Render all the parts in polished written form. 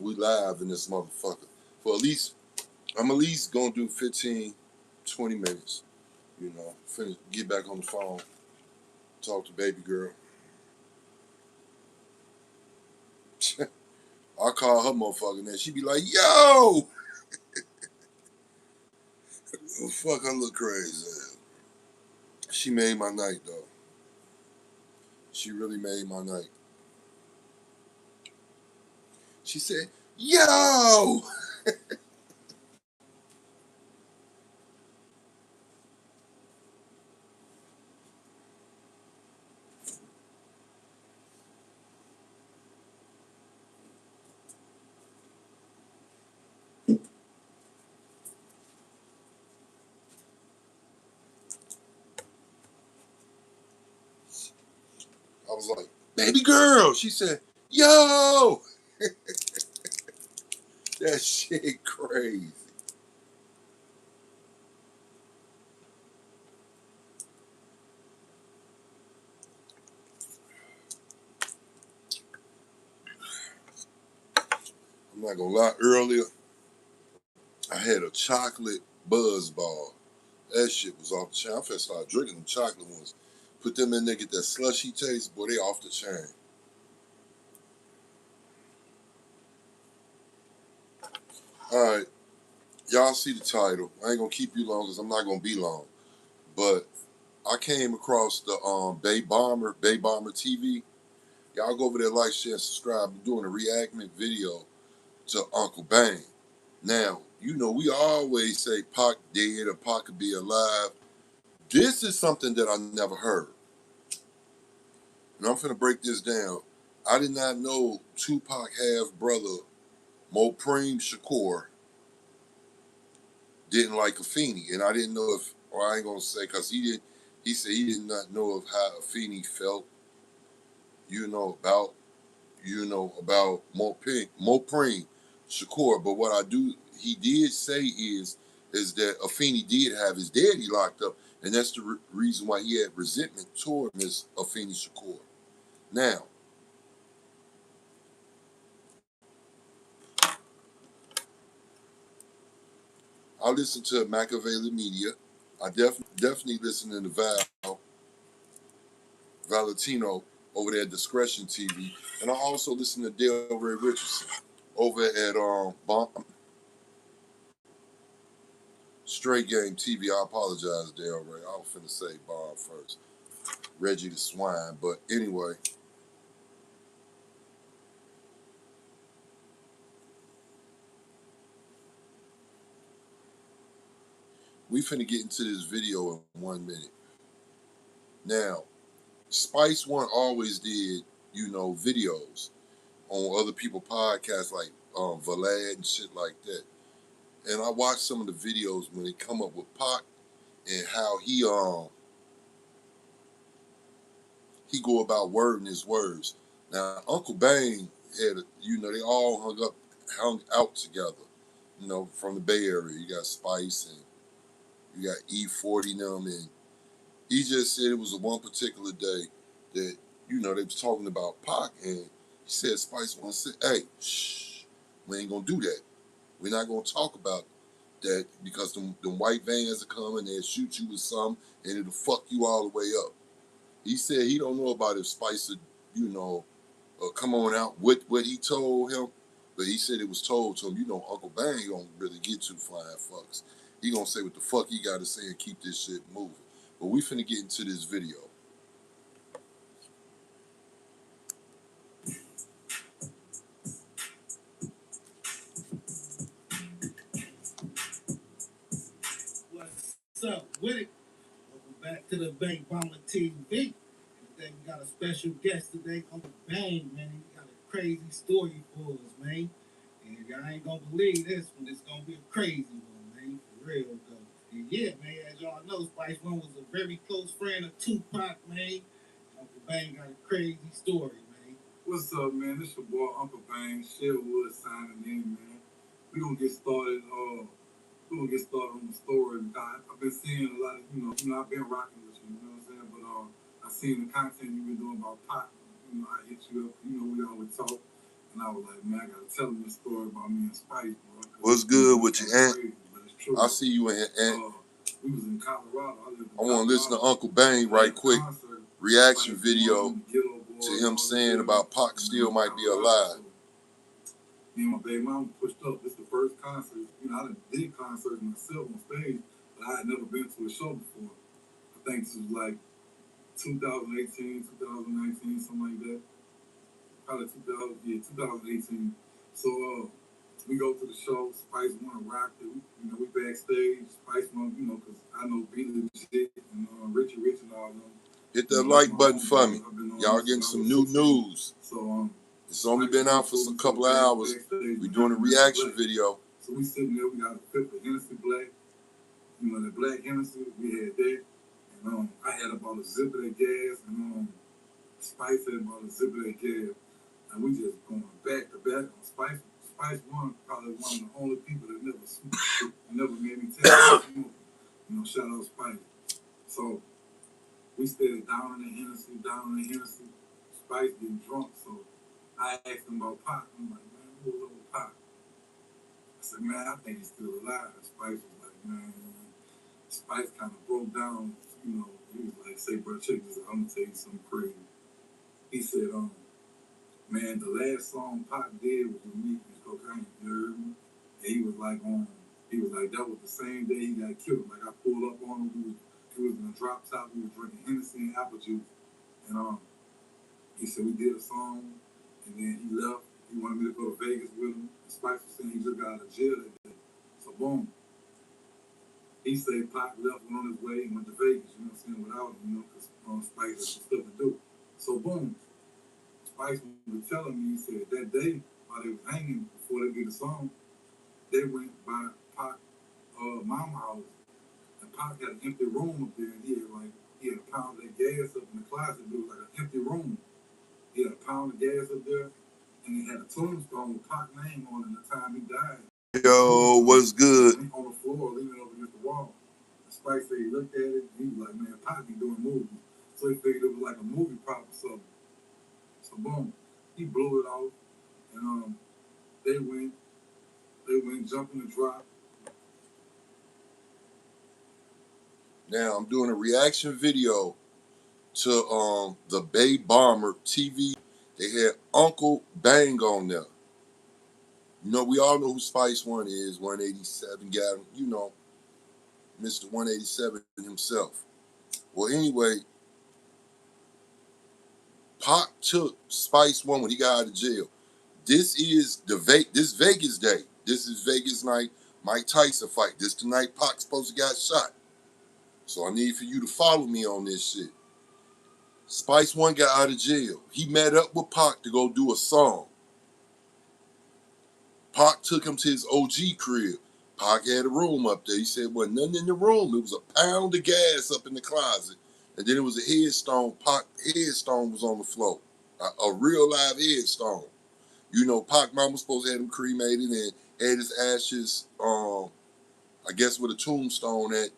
we live in this motherfucker. For at least, I'm at least gonna do 15, 20 minutes. You know, finish, get back on the phone, talk to baby girl. I call her motherfucking and she be like, yo! Fuck, I look crazy. She made my night, though. She really made my night. She said, yo! I was like, baby girl. She said, yo! That shit crazy. I'm not gonna lie, earlier, I had a chocolate buzz ball. That shit was off the chain. I'm finna start drinking them chocolate ones. Put them in there, get that slushy taste. Boy, they off the chain. All right. Y'all see the title. I ain't gonna keep you long because I'm not gonna be long. But I came across the Bay Bomber TV. Y'all go over there, like, share, and subscribe. I'm doing a reactment video to Uncle Bang. Now, you know, we always say Pac dead or Pac could be alive. This is something that I never heard. And I'm finna break this down. I did not know Tupac half brother Mopreme Shakur didn't like Afeni, and I didn't know if, or I ain't gonna say, cause he did. He said he did not know of how Afeni felt. About Mopreme Shakur. But what he did say is that Afeni did have his daddy locked up, and that's the reason why he had resentment toward Miss Afeni Shakur. Now, I listen to Machiavelli Media. I definitely listen to Valentino over there at Discretion TV, and I also listen to Dale Ray Richardson over at Straight Game TV. I apologize, Dale Ray. I was finna say Bomb first. Reggie the Swine, but anyway. We finna get into this video in 1 minute. Now, Spice One always did, videos on other people's podcasts like Vlad and shit like that. And I watched some of the videos when they come up with Pac and how he go about wording his words. Now, Uncle Bang had, they all hung out together, from the Bay Area. You got Spice and you got E40 and them, and he just said it was a one particular day that, they was talking about Pac, and he said, Spice One said, hey, shh, we ain't gonna do that. We're not gonna talk about that because them white vans are coming, they'll shoot you with something, and it'll fuck you all the way up. He said he don't know about if Spice would, come on out with what he told him, but he said it was told to him, Uncle Bang don't really get too flying fucks. He gonna say what the fuck he gotta say and keep this shit moving. But we finna get into this video. What's up with it? Welcome back to the Bang Bomber TV. Today we got a special guest today, Uncle Bang, man. He got a crazy story for us, man. And y'all ain't gonna believe this one. It's gonna be a crazy one, man. For real, though. And yeah, man, as y'all know, Spice One was a very close friend of Tupac, man. Uncle Bang got a crazy story, man. What's up, man? This your boy Uncle Bang, Sherwood signing in, man. We gonna get started. On the story. I've been seeing a lot of, I've been rocking with you, you know what I'm saying? But I seen the content you've been doing about Pop. I hit you up. We always talk. And And I was like, man, I gotta tell him this story about me and Spice, bro. What's good with you, Aunt? Crazy, but it's true. I see you in here, Aunt. We was in Colorado. I want to listen to Uncle Bang right quick. Reaction video to him saying about Pac still might be alive. Me and my baby mom pushed up. This is the first concert. You know, I did concerts myself on stage, but I had never been to a show before. I think this was like 2018, 2019, something like that. Probably 2018. So we go to the show. Spice wanna rock it. You know, we backstage. Spice wanna, you know, because I know Billy Legit and Richie Rich and all them. Hit that like button for me. Y'all getting some new news. So it's only been out for a couple of hours. We're doing a reaction video. So we sitting there. We got a fifth of Hennessy Black. You know, the Black Hennessy. We had that. And I had about a zip of that gas. And Spice had about a zip of that gas. And we just going back to back on Spice. Spice one, probably one of the only people that never smoked, never made me tell me smoke. You know, shout out Spice. So we stayed down in the Hennessy. Spice getting drunk. So I asked him about Pac. I'm like, man, who was over Pac? I said, man, I think he's still alive. Spice was like, man. Spice kind of broke down. You know, he was like, say, bro, check this out. I'm gonna tell you something crazy. He said, man, the last song Pac did was with me, was Cocaine, you heard me? And he was like, that was the same day he got killed. Like, I pulled up on him, he was in a drop top, we was drinking Hennessy and apple juice. And he said, we did a song, and then he left. He wanted me to go to Vegas with him. And Spice was saying he just got out of jail that day. So, boom. He said Pac left, went on his way, and went to Vegas, you know what I'm saying, without him, you know, because Spice had some stuff to do. So, boom. Spice was telling me, he said that day while they was hanging before they did the song, they went by Pac mama house, and Pac had an empty room up there, and he had a pound of gas up in the closet. It was like an empty room. He had a pound of gas up there, and he had a tombstone with Pac's name on it. The time he died. Yo, what's good? On the floor, leaning over against the wall. And Spice said he looked at it, and he was like, man, Pac be doing movies. So he figured it was like a movie prop or something. So boom, he blew it off, and they went jumping the drop. Now I'm doing a reaction video to the Bay Bomber TV. They had Uncle Bang on there. You know, we all know who Spice One is. 187 got him. You know, Mr. 187 himself. Well, anyway, Pac took Spice One when he got out of jail. This is this Vegas day. This is Vegas night. Mike Tyson fight. This the night Pac supposed to got shot. So I need for you to follow me on this shit. Spice One got out of jail. He met up with Pac to go do a song. Pac took him to his OG crib. Pac had a room up there. He said, wasn't nothing in the room. It was a pound of gas up in the closet. And then it was a headstone. Pac headstone was on the floor. A real live headstone. You know, Pac mom was supposed to have him cremated and had his ashes, I guess with a tombstone at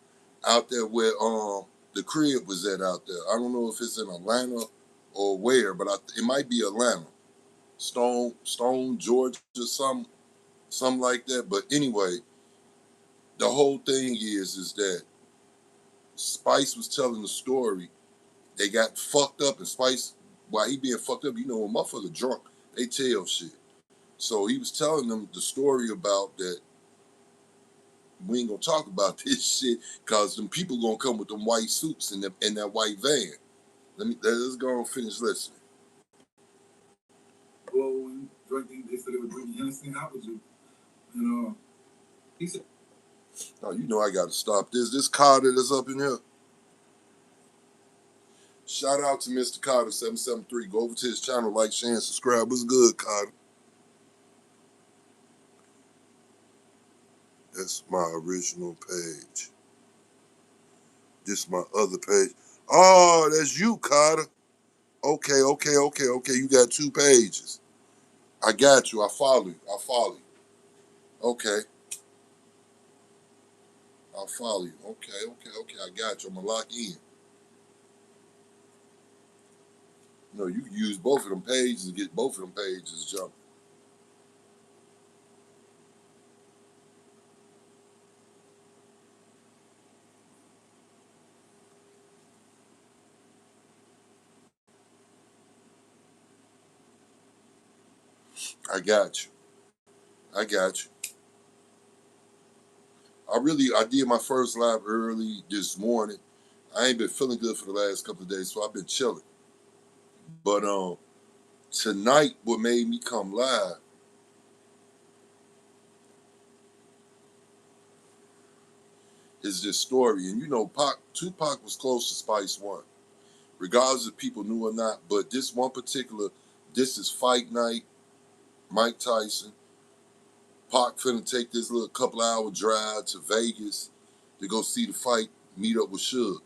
out there where the crib was at out there. I don't know if it's in Atlanta or where, but it might be Atlanta. Stone, Georgia, something like that. But anyway, the whole thing is that Spice was telling the story. They got fucked up, and Spice, while he being fucked up, you know, when motherfucker drunk, they tell shit. So he was telling them the story about that. We ain't gonna talk about this shit because them people gonna come with them white suits in that white van. Let's go and finish listening. Blowing, drinking. They said they were drinking Hennessy and apple juice. And he said, "Oh, you know I gotta stop this. This Carter that's up in here. Shout out to Mr. Carter 773. Go over to his channel, like, share, and subscribe. What's good, Carter? That's my original page. This is my other page. Oh, that's you, Carter. Okay. You got two pages. I got you. I follow you. Okay. I'll follow you. Okay. I got you. I'm going to lock in. You know, you can use both of them pages and get both of them pages jumping. I got you. I got you. I did my first live early this morning. I ain't been feeling good for the last couple of days, so I've been chilling. But tonight, what made me come live is this story. And you know, Tupac was close to Spice One, regardless if people knew or not. But this is fight night. Mike Tyson, Pac finna take this little couple-hour drive to Vegas to go see the fight, meet up with Suge.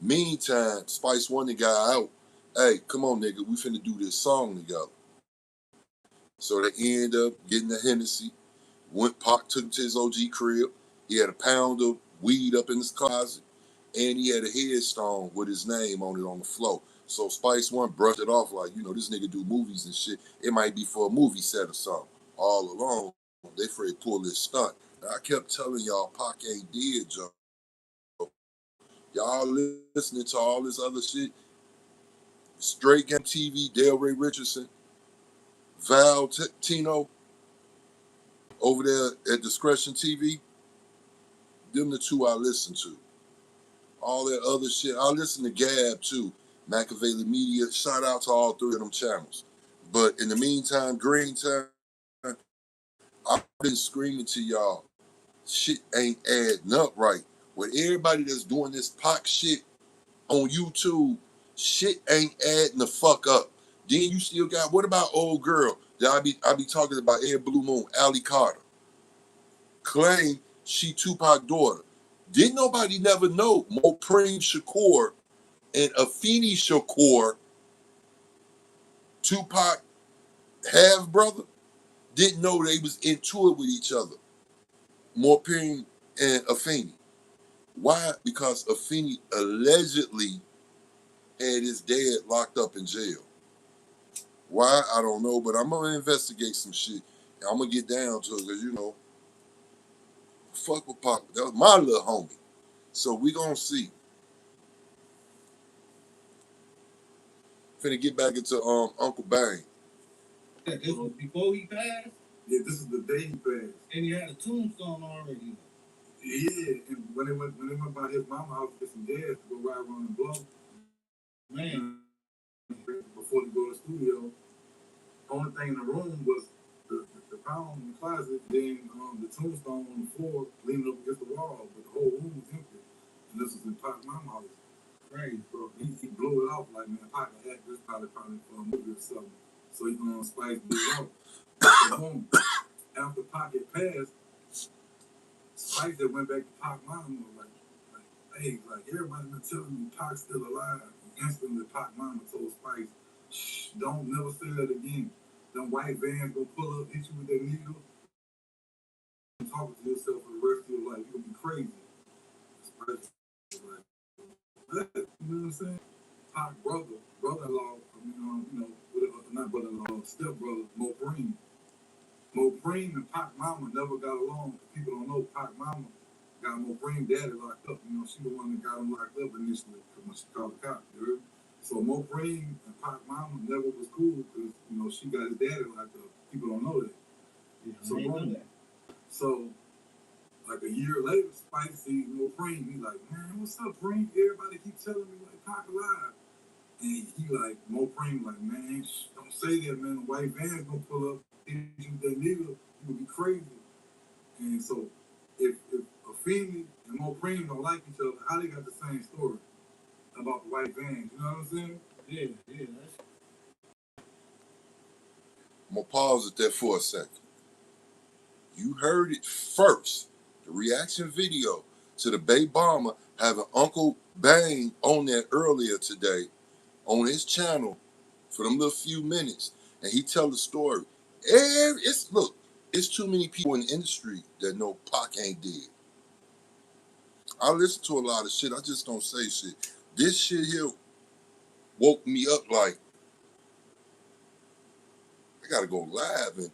Meantime, Spice One the guy out. Hey, come on, nigga, we finna do this song together. So they end up getting the Hennessy. Pac took him to his OG crib. He had a pound of weed up in his closet, and he had a headstone with his name on it on the floor. So Spice One brushed it off like, this nigga do movies and shit. It might be for a movie set or something. All along, they afraid pull this stunt. And I kept telling y'all, Pac ain't dead, Joe. Y'all listening to all this other shit. Straight Game TV, Delray Richardson, Val Tino over there at Discretion TV. Them the two I listen to. All that other shit. I listen to Gab too. Machiavelli Media. Shout out to all three of them channels. But in the meantime, Green Time, I've been screaming to y'all, shit ain't adding up right. With everybody that's doing this Pac shit on YouTube, shit ain't adding the fuck up. Then you still got, what about old girl that I be talking about every blue moon, Allie Carter? Claim she Tupac daughter. Didn't nobody never know Mopreme Shakur and Afeni Shakur, Tupac half brother, didn't know they was into it with each other. Mopreme and Afeni. Why? Because Afeni allegedly had his dad locked up in jail. Why? I don't know, but I'm gonna investigate some shit. And I'm gonna get down to it because fuck with Pop. That was my little homie. So we gonna see. Finna get back into Uncle Bang. Yeah, this was before he passed. Yeah, this is the day he passed. And he had a tombstone already. Yeah, and when they went by his mama house to get some gas to go ride around the block, Man, before they go to the studio, only thing in the room was the pound in the closet, then the tombstone on the floor leaning up against the wall, but the whole room was empty. And this was in Pac's mama house. right. So he blew it off like, man, Pac had this probably for a movie or something. So he gonna spice it out. So boom, after Pac had passed, Spice that went back to Pac mama was like, hey, like everybody been telling me Pac's still alive. And instantly Pac mama told Spice, shh, don't never say that again. Them white vans gonna pull up, hit you with that needle, and talking to yourself for the rest of your life. You're gonna be crazy. Spice was like, what? You know what I'm saying? Pac brother-in-law, not brother-in-law, step-brother, Mopreme and Pac mama never got along. People don't know Pac mama got Mopreme daddy locked up. She the one that got him locked up initially when she called the cops. You heard? So Mopreme and Pac mama never was cool because she got his daddy locked up. People don't know that. Yeah, So like a year later, Spice sees Mopreme. He's like, man, what's up, Preem? Everybody keep telling me like Pac alive. And he like, Mopreme like, man, don't say that, man. The white van's gonna pull up, hit you with that nigga, you would be crazy. And so, if Afeni and Mopreme don't like each other, how they got the same story about the white vans? You know what I'm saying? Yeah. I'm gonna pause it there for a second. You heard it first. The reaction video to the Bay Bomber having Uncle Bang on there earlier today on his channel for them little few minutes, and he tell the story. And it's too many people in the industry that know Pac ain't dead. I listen to a lot of shit. I just don't say shit. This shit here woke me up like I gotta go live and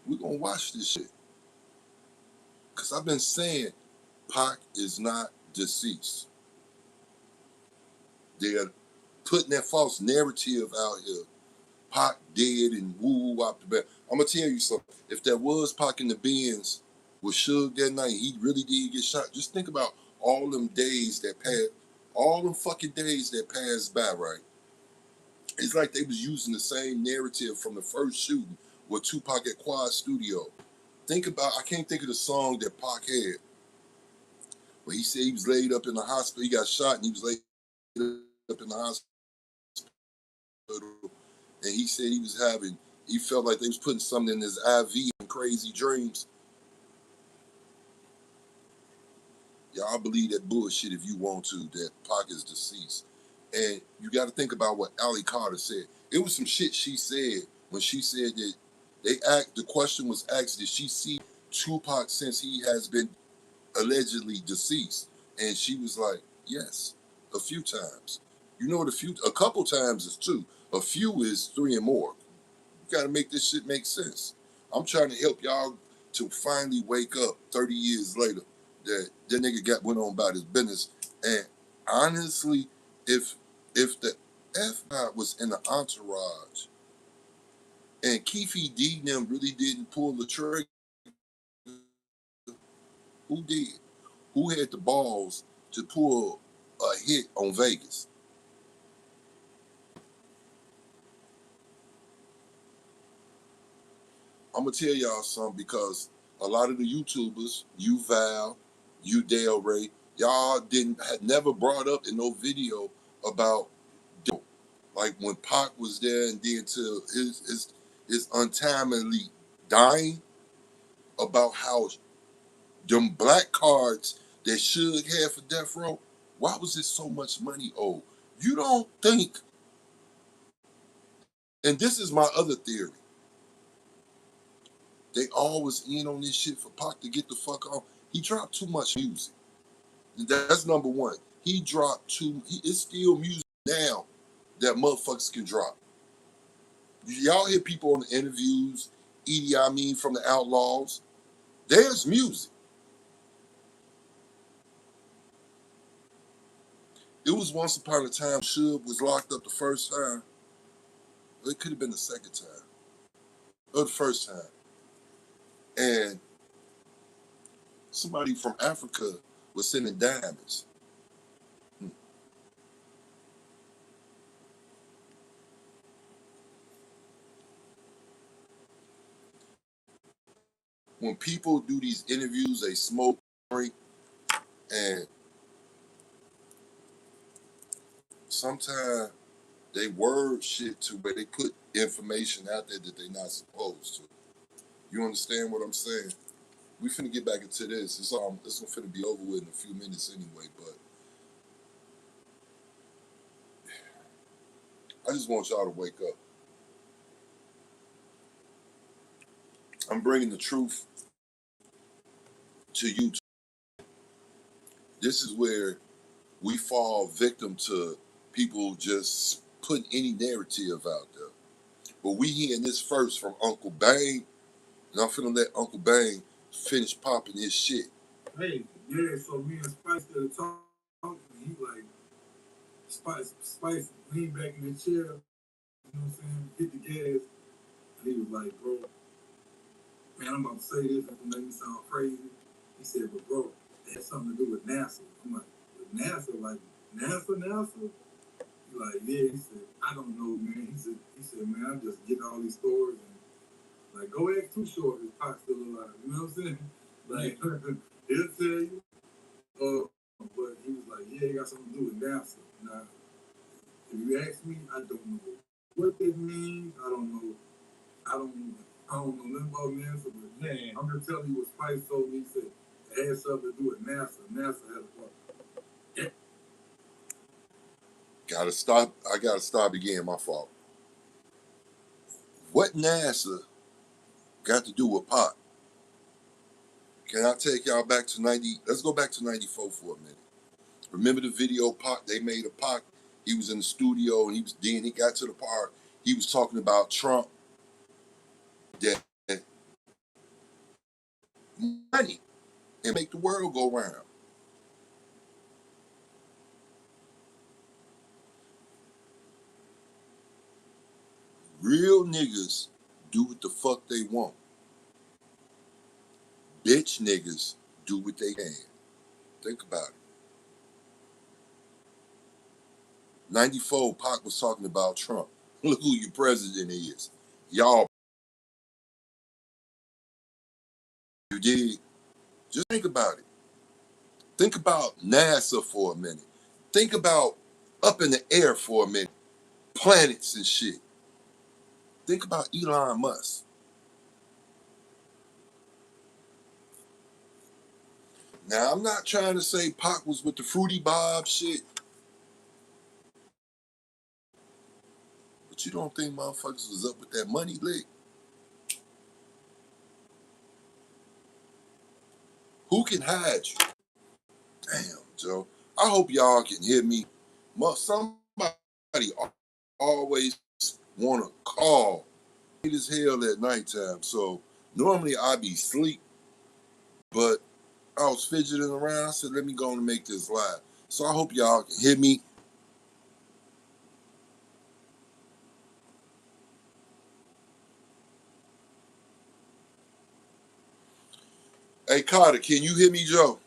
we're gonna watch this shit. Cause I've been saying Pac is not deceased. They're putting that false narrative out here. Pac dead and woo out the back. I'm gonna tell you something. If that was Pac in the Benz with Suge that night, he really did get shot. Just think about all them days that passed, all them fucking days that passed by, right? It's like they was using the same narrative from the first shooting with Tupac at Quad Studio. Think about, I can't think of the song that Pac had, but he said he was laid up in the hospital. He got shot and he was laid up in the hospital. And he said he felt like they was putting something in his IV and crazy dreams. Y'all believe that bullshit if you want to, that Pac is deceased. And you got to think about what Allie Carter said. It was some shit she said when she said that the question was asked, did she see Tupac since he has been allegedly deceased? And she was like, yes, a few times. You know what a couple times is two. A few is three and more. You got to make this shit make sense. I'm trying to help y'all to finally wake up 30 years later that nigga went on about his business. And honestly, if the F5 was in the entourage and Keefe D them really didn't pull the trigger, who did? Who had the balls to pull a hit on Vegas? I'm gonna tell y'all something because a lot of the YouTubers, you Val, you Dale Ray, y'all had never brought up in no video about like when Pac was there and then to his untimely dying, about how them black cards that Suge had for Death Row, why was there so much money owed? You don't think, and this is my other theory, they always in on this shit for Pac to get the fuck off. He dropped too much music. That's number one. He dropped it's still music now that motherfuckers can drop. Y'all hear people on the interviews, Edie Amin from the Outlaws. There's music. It was once upon a time Suge was locked up the first time. It could have been the second time. Or the first time. And somebody from Africa was sending diamonds. When people do these interviews, they smoke, drink, and sometimes they word shit to where they put information out there that they're not supposed to. You understand what I'm saying? We finna get back into this. It's finna be over with in a few minutes anyway, but I just want y'all to wake up. I'm bringing the truth to you. This is where we fall victim to people just putting any narrative out there. But we hearing this first from Uncle Bang, and I'm finna let Uncle Bang finish popping his shit. Hey, yeah, so me and Spice started talking, and he like, Spice leaned back in the chair, you know what I'm saying, hit the gas, and he was like, bro, man, I'm about to say this, it's gonna make me sound crazy. He said, but bro, it has something to do with NASA. I'm like, with NASA? Like, NASA? He like, yeah, he said, I don't know, man. He said, man, I'm just getting all these stories and like, go ask Too Short if Pac's still alive. You know what I'm saying? Like, he'll tell you. But he was like, yeah, it got something to do with NASA. Now, if you ask me, I don't know what that means. I don't know. I don't know nothing about NASA, but man, I'm just telling you what Spice told me. He said it had something to do with NASA. NASA had a part. Yeah. Gotta stop. I gotta stop again. My fault. What NASA got to do with Pac? Can I take y'all back to 90? Let's go back to 94 for a minute. Remember the video Pac? They made a Pac. He was in the studio and he got to the part. He was talking about Trump, that money and make the world go round. Real niggas do what the fuck they want. Bitch niggas do what they can. Think about it. 94, Pac was talking about Trump. Look who your president is. Y'all, you did. Just think about it. Think about NASA for a minute. Think about up in the air for a minute. Planets and shit. Think about Elon Musk. Now, I'm not trying to say Pac was with the Fruity Bob shit, but you don't think motherfuckers was up with that money lick? Who can hide you? Damn, Joe. I hope y'all can hear me. Somebody always want to call. It is hell at nighttime, so normally I be asleep, but I was fidgeting around. I said, let me go and make this live. So I hope y'all can hear me. Hey, Carter, can you hear me, Joe?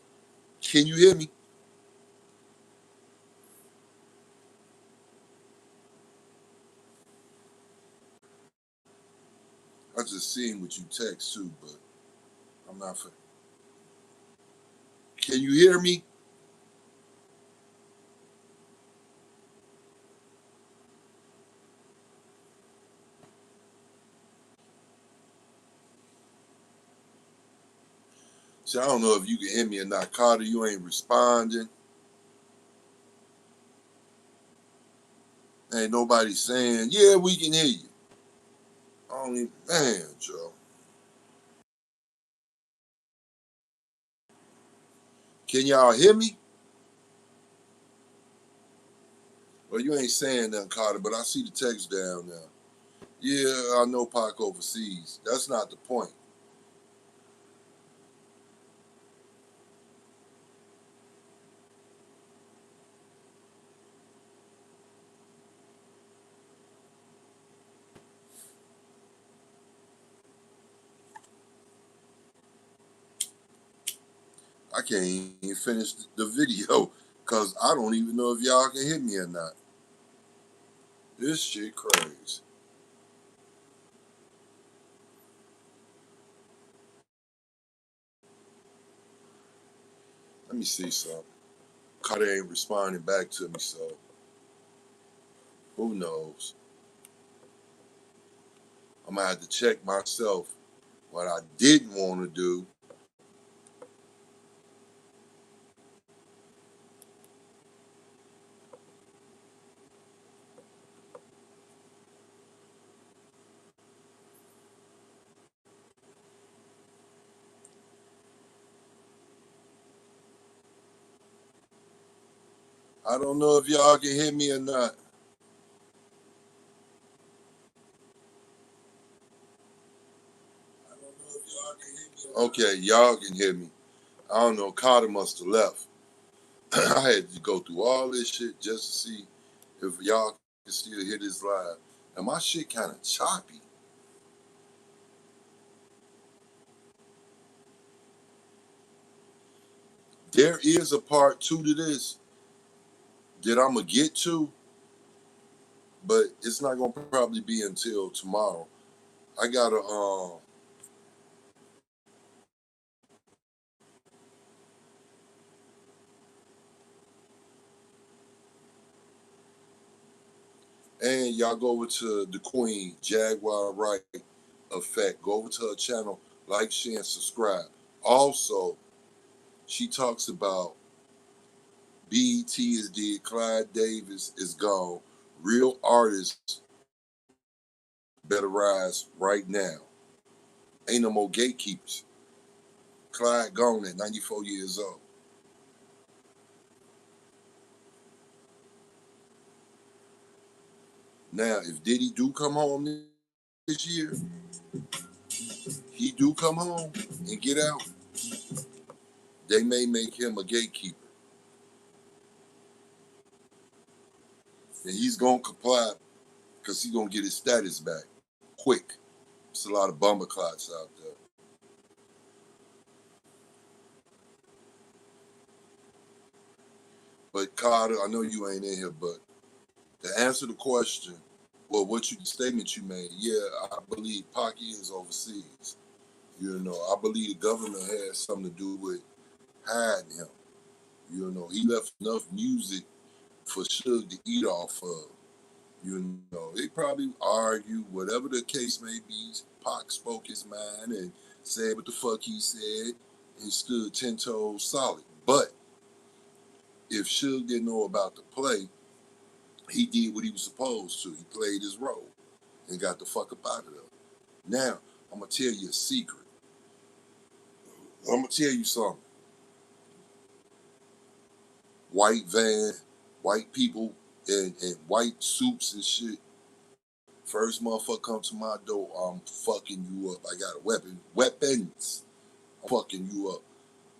Can you hear me? I just seen what you text too, but I'm not. Can you hear me? See, I don't know if you can hear me or not. Carter, you ain't responding. Ain't nobody saying, yeah, we can hear you. I don't even, man, Joe. Can y'all hear me? Well, you ain't saying nothing, Carter, but I see the text down now. Yeah, I know Pac overseas. That's not the point. I can't even finish the video because I don't even know if y'all can hear me or not. This shit crazy. Let me see something. Carter ain't responding back to me, so who knows? I'm gonna have to check myself what I didn't want to do. I don't know if y'all can hear me or not. Okay, y'all can hear me. I don't know. Carter must have left. I had to go through all this shit just to see if y'all can still hear this live. And my shit kind of choppy. There is a part two to this that I'm gonna get to, but it's not gonna probably be until tomorrow. I gotta and y'all go over to the Queen Jaguar Right Effect. Go over to her channel, like, share, and subscribe. Also, she talks about BET is dead, Clyde Davis is gone. Real artists better rise right now. Ain't no more gatekeepers. Clyde gone at 94 years old. Now, if Diddy do come home this year, he do come home and get out, they may make him a gatekeeper. And he's gonna comply because he's going to get his status back quick. There's a lot of bumper clots out there. But Carter, I know you ain't in here, but to answer the question, well, the statement you made, yeah, I believe Pac is overseas. You know, I believe the government has something to do with hiding him. You know, he left enough music for Suge to eat off of. You know, they probably argue, whatever the case may be. Pac spoke his mind and said what the fuck he said and stood 10 toes solid. But if Suge didn't know about the play, he did what he was supposed to. He played his role and got the fuck up out of there. Now, I'm going to tell you a secret. I'm going to tell you something. White van, white people, and white suits and shit. First motherfucker come to my door, I'm fucking you up. I got a weapon. Weapons. I'm fucking you up.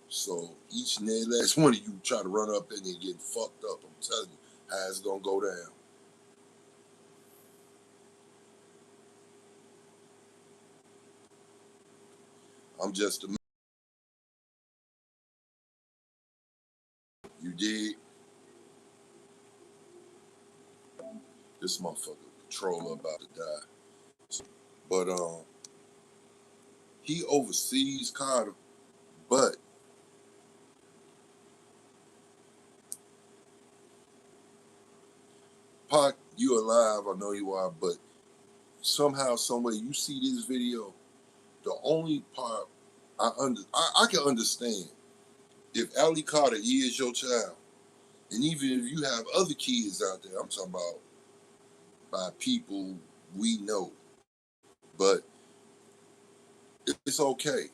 So each and every last one of you try to run up in there and get fucked up. I'm telling you how it's going to go down. I'm just a man. You dig? This motherfucker controller about to die. But he oversees Carter, but Pac, you alive, I know you are, but somehow, someway, you see this video, the only part I can understand if Ali Carter is your child, and even if you have other kids out there, I'm talking about by people we know, but it's okay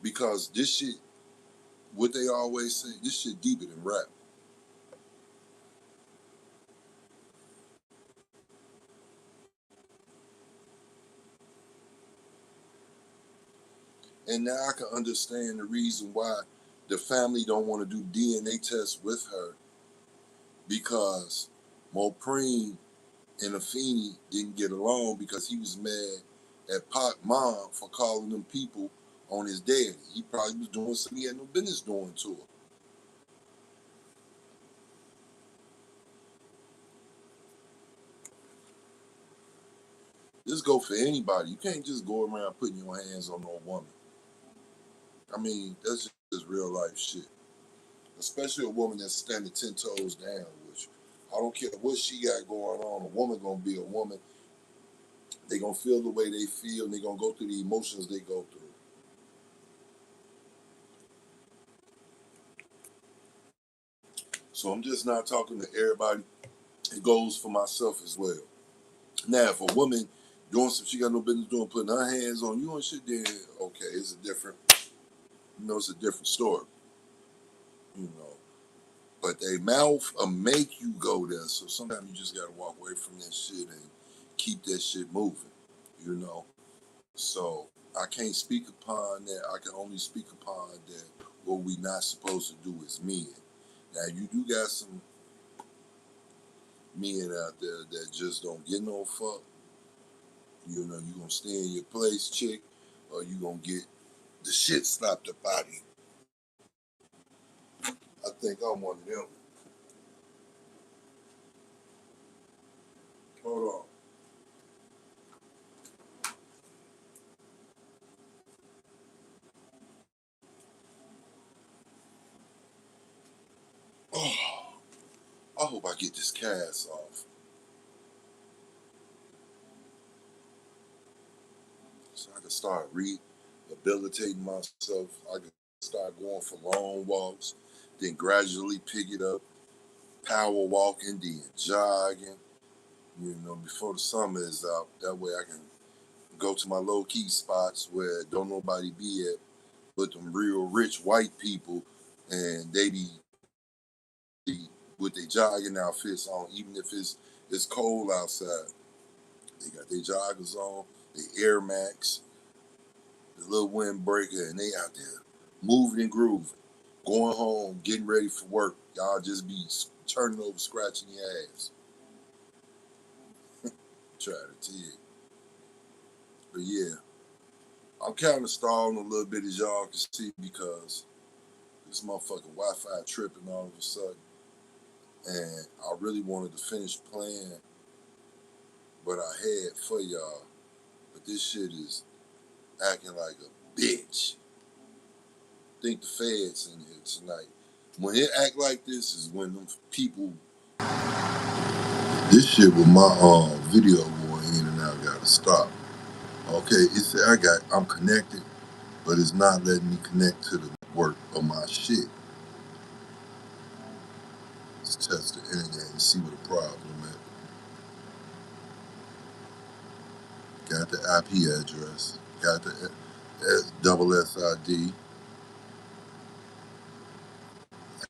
because this shit, what they always say, this shit deeper than rap. And now I can understand the reason why the family don't want to do DNA tests with her because Mopreme and Afeni didn't get along because he was mad at Pac mom for calling them people on his daddy. He probably was doing something he had no business doing to her. This go for anybody. You can't just go around putting your hands on no woman. I mean, that's just real life shit. Especially a woman that's standing 10 toes down, which I don't care what she got going on. A woman gonna be a woman. They gonna feel the way they feel, and they gonna go through the emotions they go through. So I'm just not talking to everybody. It goes for myself as well. Now, if a woman doing some she got no business doing, putting her hands on you and shit, then okay, it's a different, it's a different story, you know. But they mouth make you go there. So sometimes you just gotta walk away from that shit and keep that shit moving, you know. So I can't speak upon that. I can only speak upon that what we not supposed to do as men. Now you do got some men out there that just don't get no fuck. You know, you gonna stay in your place, chick, or you gonna get the shit slapped up out of you. I think I'm one of them. Hold on. Oh, I hope I get this cast off so I can start rehabilitating myself. I can start going for long walks, then gradually pick it up, power walking, then jogging. You know, before the summer is out. That way I can go to my low key spots where don't nobody be at, but them real rich white people, and they be with their jogging outfits on, even if it's cold outside. They got their joggers on, the Air Max, the little windbreaker, and they out there moving and grooving, going home, getting ready for work. Y'all just be turning over, scratching your ass. try to tell you. But yeah, I'm kind of stalling a little bit, as y'all can see, because this motherfucking Wi-Fi tripping all of a sudden. And I really wanted to finish playing what I had for y'all. But this shit is acting like a bitch. Think the feds in here tonight. When it act like this is when them people. This shit with my video going in and out gotta stop. Okay, I'm connected, but it's not letting me connect to the network of my shit. Let's test the internet and see what the problem is. Got the IP address. Got the double SID.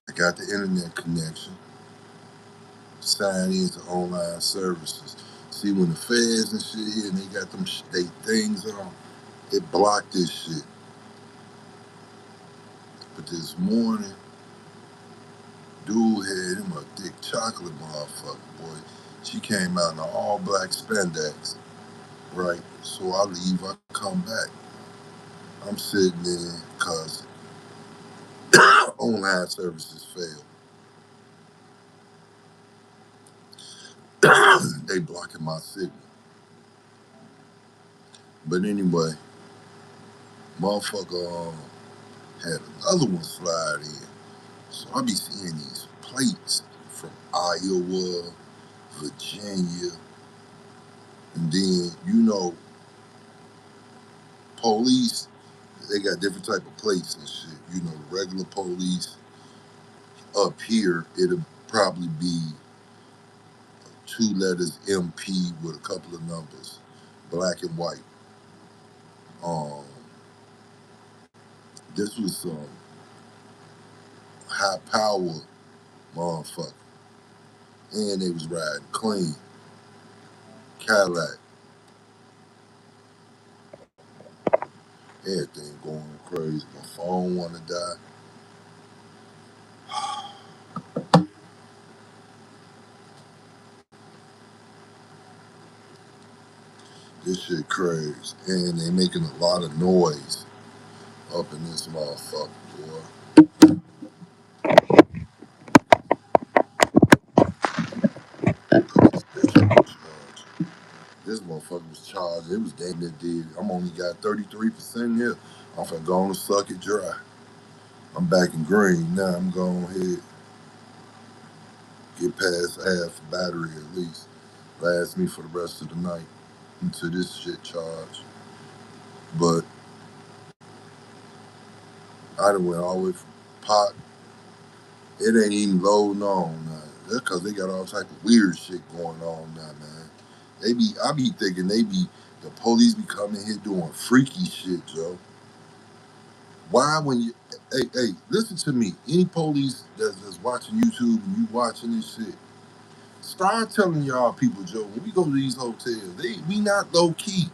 I got the internet connection. Sign into online services. See, when the feds and shit here and they got them they things on, it blocked this shit. But this morning, dude had him a thick chocolate motherfucker, boy. She came out in an all black spandex, right? So I leave, I come back. I'm sitting there because online services failed. They blocking my signal. But anyway, motherfucker had another one slide in. So I be seeing these plates from Iowa, Virginia, and then, police, they got different type of plates and shit. Regular police up here, it'll probably be 2 letters MP with a couple of numbers, black and white. Um, this was some high power motherfucker, and they was riding clean Cadillac. Everything going crazy. My phone wanna die. This shit crazy, and they making a lot of noise up in this motherfucker, boy. Put this bitch on charge. This motherfucker was charged. It was damn near dead. I'm only got 33% here. I'm finna go on and suck it dry. I'm back in green now. I'm going ahead, get past half the battery at least. Last me for the rest of the night until this shit charged. But I done went all the way from pot. It ain't even loading on now. That's because they got all type of weird shit going on now, man. I be thinking the police be coming here doing freaky shit, Joe. Why hey, listen to me. Any police that's watching YouTube and you watching this shit, start telling y'all people, Joe, when we go to these hotels, we not low key.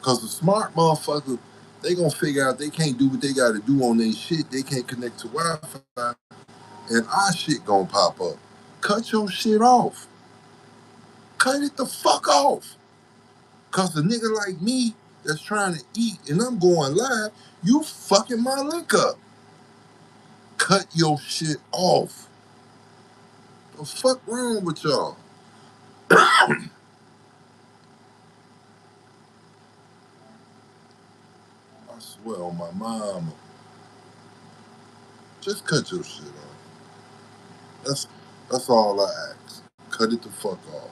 Cause the smart motherfucker, they gonna figure out they can't do what they gotta do on their shit. They can't connect to Wi-Fi, and our shit gonna pop up. Cut your shit off. Cut it the fuck off. Cause a nigga like me that's trying to eat and I'm going live, you fucking my link up. Cut your shit off. The fuck wrong with y'all? I swear on my mama. Just cut your shit off. That's all I ask. Cut it the fuck off.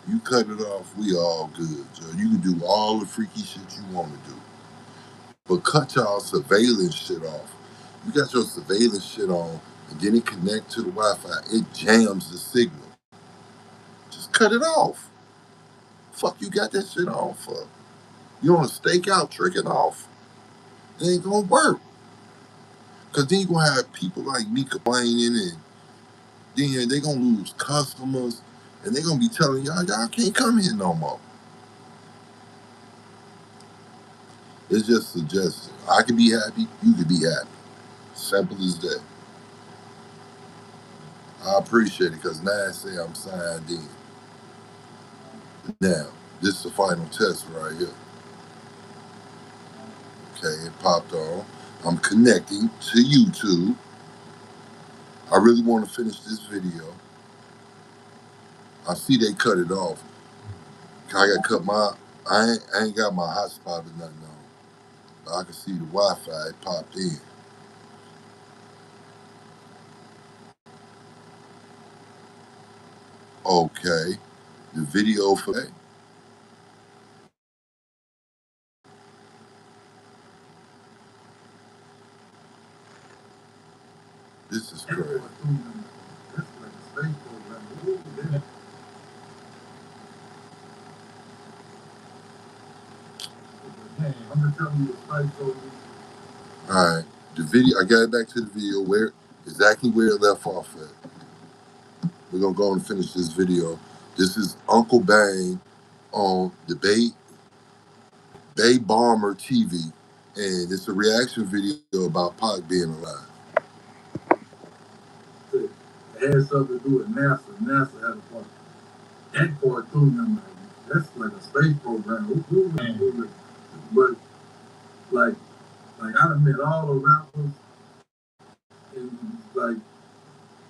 You cut it off, we all good, Joe. You can do all the freaky shit you want to do. But cut y'all surveillance shit off. You got your surveillance shit on, and then it connect to the Wi-Fi. It jams the signal. Just cut it off. Fuck you got that shit on for? You want to stake out, trick it off? It ain't gonna work. Cause then you gonna have people like me complaining, and then they gonna lose customers, and they gonna be telling y'all can't come here no more. It's just suggestion. I can be happy, you can be happy. Simple as that. I appreciate it because now I say I'm signed in. Now, this is the final test right here. Okay, it popped on. I'm connecting to YouTube. I really want to finish this video. I see they cut it off. I got cut my. I ain't got my hotspot or nothing on. But I can see the Wi-Fi. It popped in. Okay, the video for that. This is crazy. All right, the video. I got it back to the video where exactly where it left off at. We're gonna go and finish this video. This is Uncle Bang on the Bay Bomber TV, and it's a reaction video about Pac being alive. It had something to do with NASA. NASA had a part. That part too, young man. That's like a space program. But like I done met all the rappers and like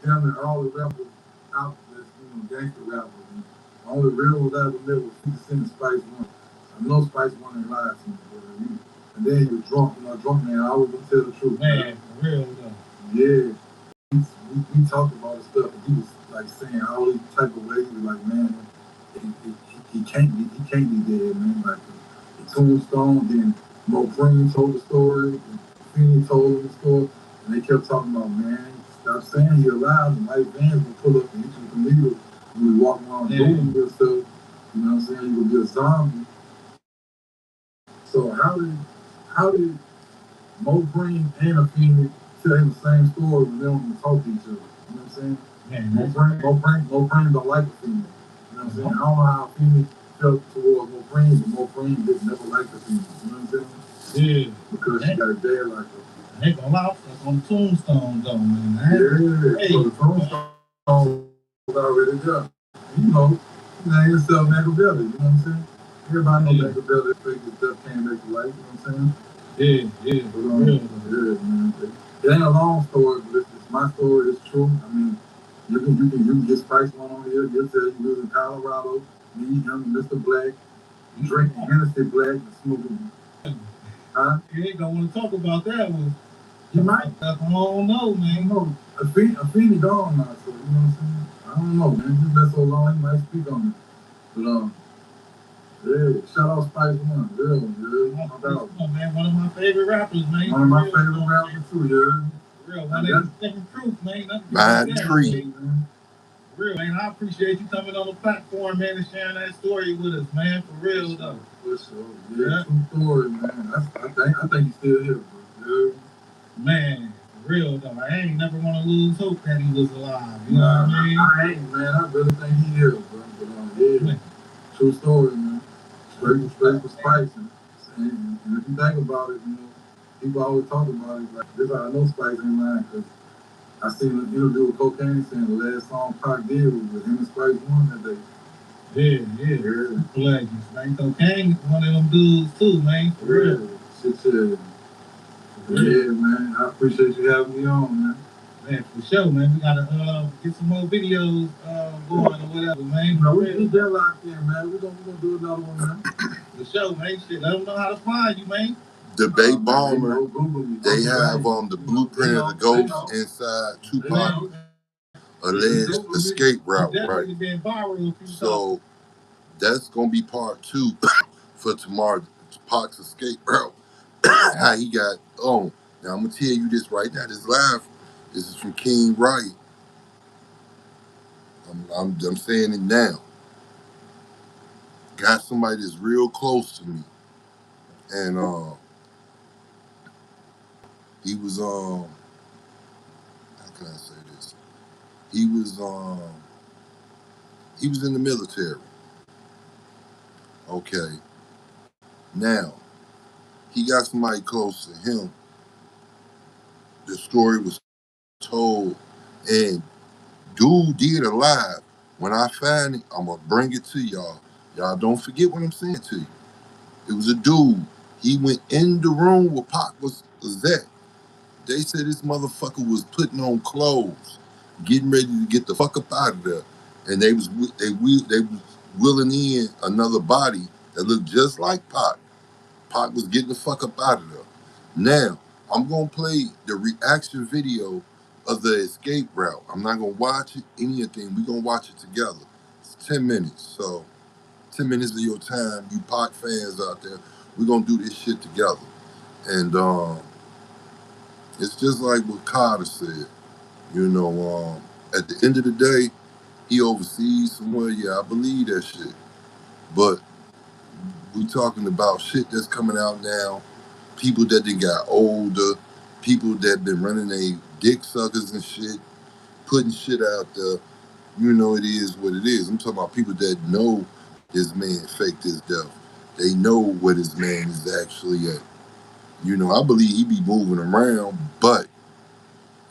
damn near all the rappers out that's gangster rappers. And the only real ones I ever met was 50 Cent and Spice One. I know Spice One ain't lied to me, and then he was drunk, drunk man. I always gonna tell the truth. Man, for real though. Yeah. We talked about his stuff, and he was like saying all these type of ways. He was like, man, he can't be dead, man. Like the tombstone. Then Mo Green told the story, and Feeney told him the story, and they kept talking about, man, stop saying you're alive. And white vans will pull up and hit you with the needle. You be walking around doing yourself. You know what I'm saying? You would be a zombie. So how did Mo Green and a Phoenix tell him the same story when they don't even talk to each other? You know what I'm saying? Man, Mo Green don't like a Phoenix. You know what I'm saying? I don't know how Phoenix felt towards Mo Green, but Mo Green didn't never like the Phoenix. You know what I'm saying? Yeah. Because she got a dad like her. I ain't gonna lie, that's on the tombstone though, man. Yeah, hey, so the tombstone was already done. You know, name yourself Machiavelli, you know what I'm saying? Everybody knows Machiavelli faked his death came back to life, you know what I'm saying? Yeah, but, man. It ain't a long story, but it's my story. It's true. I mean, you can get Spice One on here. He'll tell you he was in Colorado. Me, him, Mr. Black, drinking Hennessy Black, and smoking. Huh? You ain't gonna want to talk about that one. You might. I don't know, man. No, a Feeny gone now, so you know what I'm saying. I don't know, man. He's been so long, he might speak on it. But yeah, shout out Spice One, real, man. One of my favorite rappers, man. One of my favorite rappers too, yeah. Real, man. That's second truth, man. My tree. Real, man. I appreciate you coming on the platform, man, and sharing that story with us, man. For real, though. For sure. Yeah, true story, man. I think he's still here, bro. Yeah. Man, for real, though. I ain't never want to lose hope that he was alive. You know what I mean? I ain't, man. I really think he is, bro. But, yeah. Man. True story, man. Straight for Spice. And if you think about it, people always talk about it. Like, this how I know Spice ain't lying, because I seen an interview with Cocaine saying the last song Pac did was with him and Spice One that day. Yeah. Legends, man. Cocaine, one of them dudes too, man. For real. Shit. Yeah, man. I appreciate you having me on, man. Man, for sure, man. We gotta get some more videos going or whatever, man. No, we get that locked in, man. We're gonna do another one, man. For sure, man. Shit, let them know how to find you, man. The Bay Bomber, they have the blueprint of the ghost inside Tupac alleged escape route, right? So that's gonna be part 2 for tomorrow. Tupac's escape route. How he got on. Now I'm gonna tell you this right now. This live. This is from King Riot. I'm saying it now. Got somebody that's real close to me, and he was how can I say this? He was in the military. Okay. Now he got somebody close to him. The story was told, and Dude did alive. When I find it, I'm gonna bring it to y'all. Y'all don't forget what I'm saying to you. It was a dude. He went in the room where Pac was at. They said this motherfucker was putting on clothes, getting ready to get the fuck up out of there, and they was wheeling in another body that looked just like Pac. Pac was getting the fuck up out of there. Now I'm gonna play the reaction video of the escape route. I'm not gonna watch it anything. We gonna watch it together. It's 10 minutes, so 10 minutes of your time, you Pac fans out there. We gonna do this shit together, and it's just like what Carter said. You know, at the end of the day, he overseas somewhere. Yeah, I believe that shit. But we talking about shit that's coming out now. People that they got older. People that been running they dick suckers and shit, putting shit out there. You know, it is what it is. I'm talking about people that know this man faked his death. They know what his man is actually at. You know, I believe he be moving around, but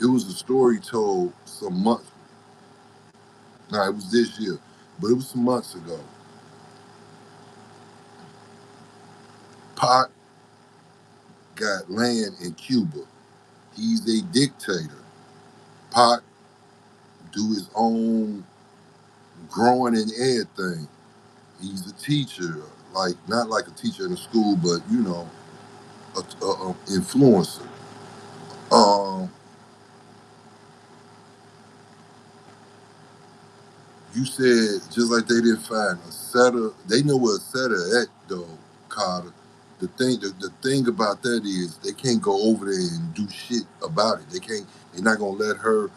it was a story told some months. Nah, it was this year, but it was some months ago. Pac got land in Cuba. He's a dictator. Pac do his own growing and everything. He's a teacher, like not like a teacher in a school, but you know, a influencer. Um, you said just like they didn't find a setter. They know where a setter at though, Carter. The thing about that is they can't go over there and do shit about it. They can't. They're not gonna let her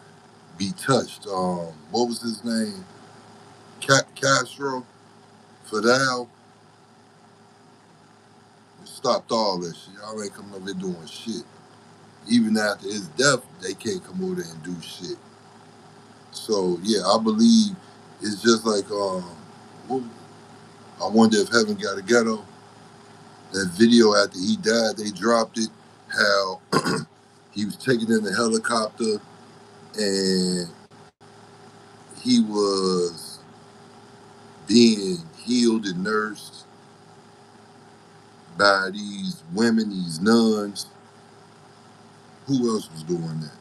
be touched. What was his name? Castro Fidel stopped all that shit. Y'all ain't coming over there doing shit. Even after his death, they can't come over there and do shit. So yeah, I believe it's just like what- I wonder if Heaven Got a Ghetto. That video after he died, they dropped it. How he was taken in the helicopter and he was being healed and nursed by these women, these nuns. Who else was doing that?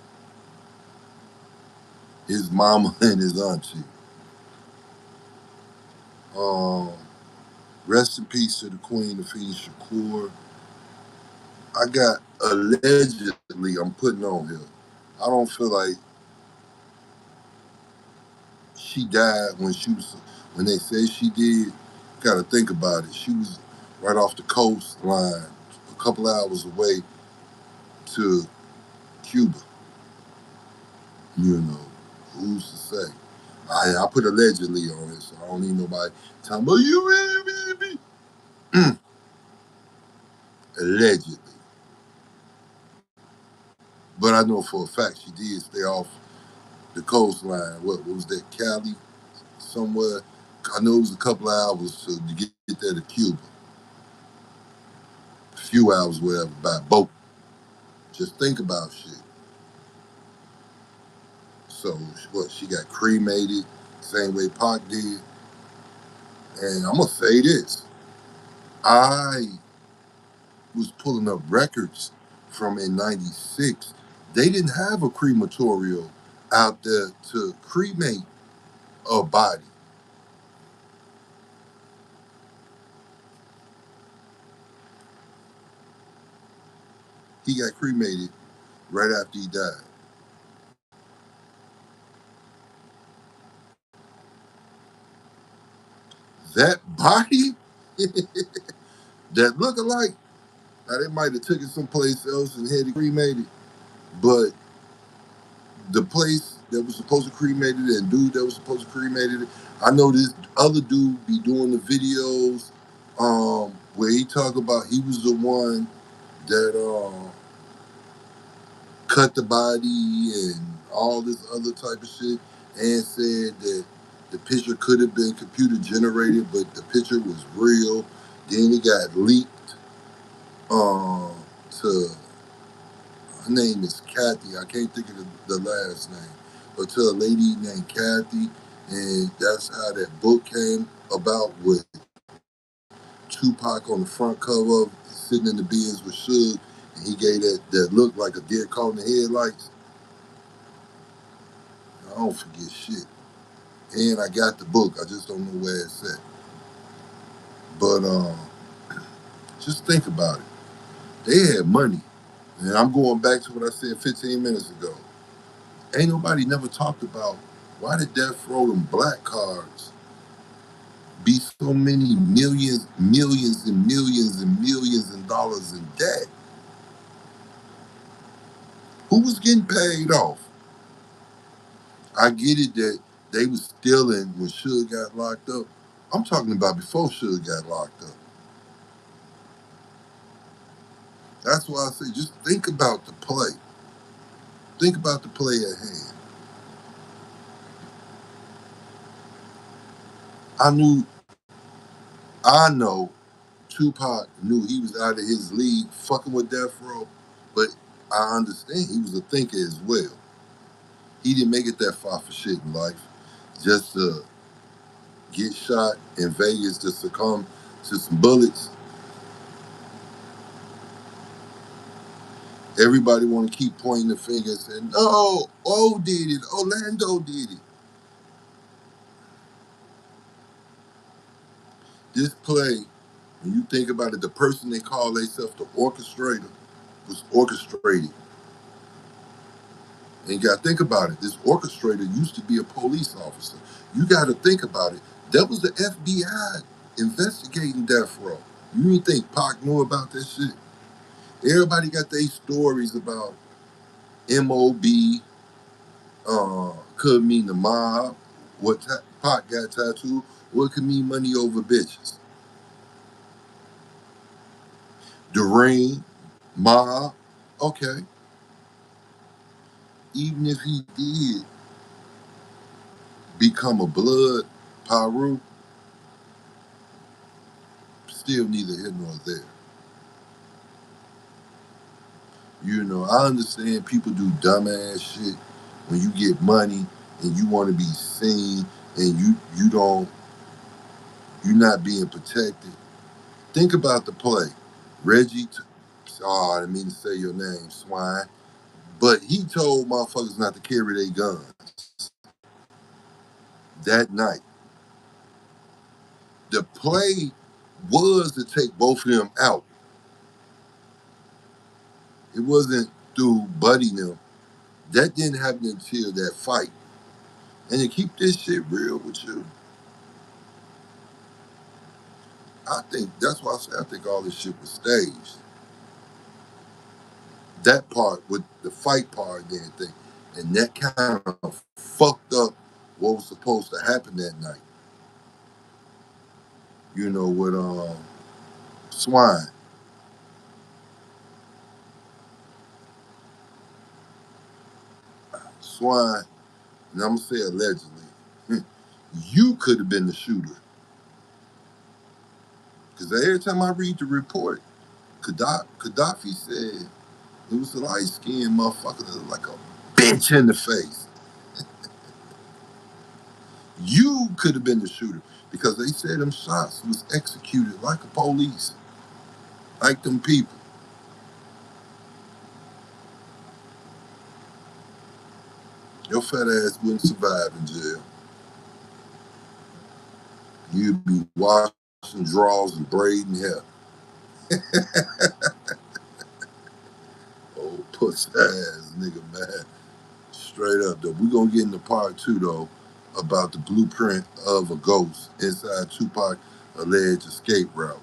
His mama and his auntie. Um, Rest in peace to the Queen, the Phoenix Shakur. I got allegedly, I'm putting on here. I don't feel like she died when they say she did. Gotta think about it. She was right off the coastline, a couple hours away to Cuba. You know, who's to say? I put allegedly on it, so I don't need nobody talking about you. Allegedly. But I know for a fact she did stay off the coastline. What was that, Cali? Somewhere. I know it was a couple of hours to get there to Cuba. A few hours, whatever, by boat. Just think about shit. So, what, she got cremated, same way Pac did. And I'm going to say this. I was pulling up records from in 96. They didn't have a crematorium out there to cremate a body. He got cremated right after he died. That body that look alike, now they might have took it someplace else and had it cremated, but the place that was supposed to cremate it and dude that was supposed to cremate it, I know this other dude be doing the videos where he talk about he was the one that cut the body and all this other type of shit and said that the picture could have been computer generated, but the picture was real. Then it got leaked to, her name is Kathy. I can't think of the last name. or to a lady named Kathy, and that's how that book came about with Tupac on the front cover, sitting in the Benz with Suge, and he gave that look like a deer caught in the headlights. I don't forget shit. And I got the book. I just don't know where it's at. But just think about it. They had money. And I'm going back to what I said 15 minutes ago. Ain't nobody never talked about why did Death Row them black cards be so many millions, millions and millions and millions of dollars in debt? Who was getting paid off? I get it that they was stealing when Suge got locked up. I'm talking about before Suge got locked up. That's why I say just think about the play. Think about the play at hand. I knew, I know Tupac knew he was out of his league fucking with Death Row, but I understand he was a thinker as well. He didn't make it that far for shit in life. Just to get shot in Vegas to succumb to some bullets. Everybody want to keep pointing the finger and saying, no, O did it, Orlando did it. This play, when you think about it, the person they call themselves the orchestrator was orchestrating. And you got to think about it. This orchestrator used to be a police officer. You got to think about it. That was the FBI investigating Death Row. You didn't think Pac knew about this shit? Everybody got their stories about MOB, could mean the mob, Pac got tattooed, what could mean money over bitches. The ring, mob, okay. Even if he did become a blood, Pyru, still neither here nor there. You know, I understand people do dumbass shit when you get money and you want to be seen and you're not being protected. Think about the play. Reggie, oh, I didn't mean to say your name, swine, but he told motherfuckers not to carry their guns that night. The play was to take both of them out. It wasn't through budding them. That didn't happen until that fight. And to keep this shit real with you, I think that's why I say I think all this shit was staged. That part with the fight part and everything. And that kind of fucked up what was supposed to happen that night. You know, with Swine. Swine, and I'm gonna say allegedly, you could have been the shooter. Because every time I read the report, Gaddafi said it was a light skinned motherfucker that looked like a bitch in the face. You could have been the shooter because they said them shots was executed like a police, like them people. Your fat ass wouldn't survive in jail. You'd be washing drawers and braiding hair. Oh, puss ass nigga, man. Straight up, though. We're going to get into part two, though, about the blueprint of a ghost inside Tupac alleged escape route.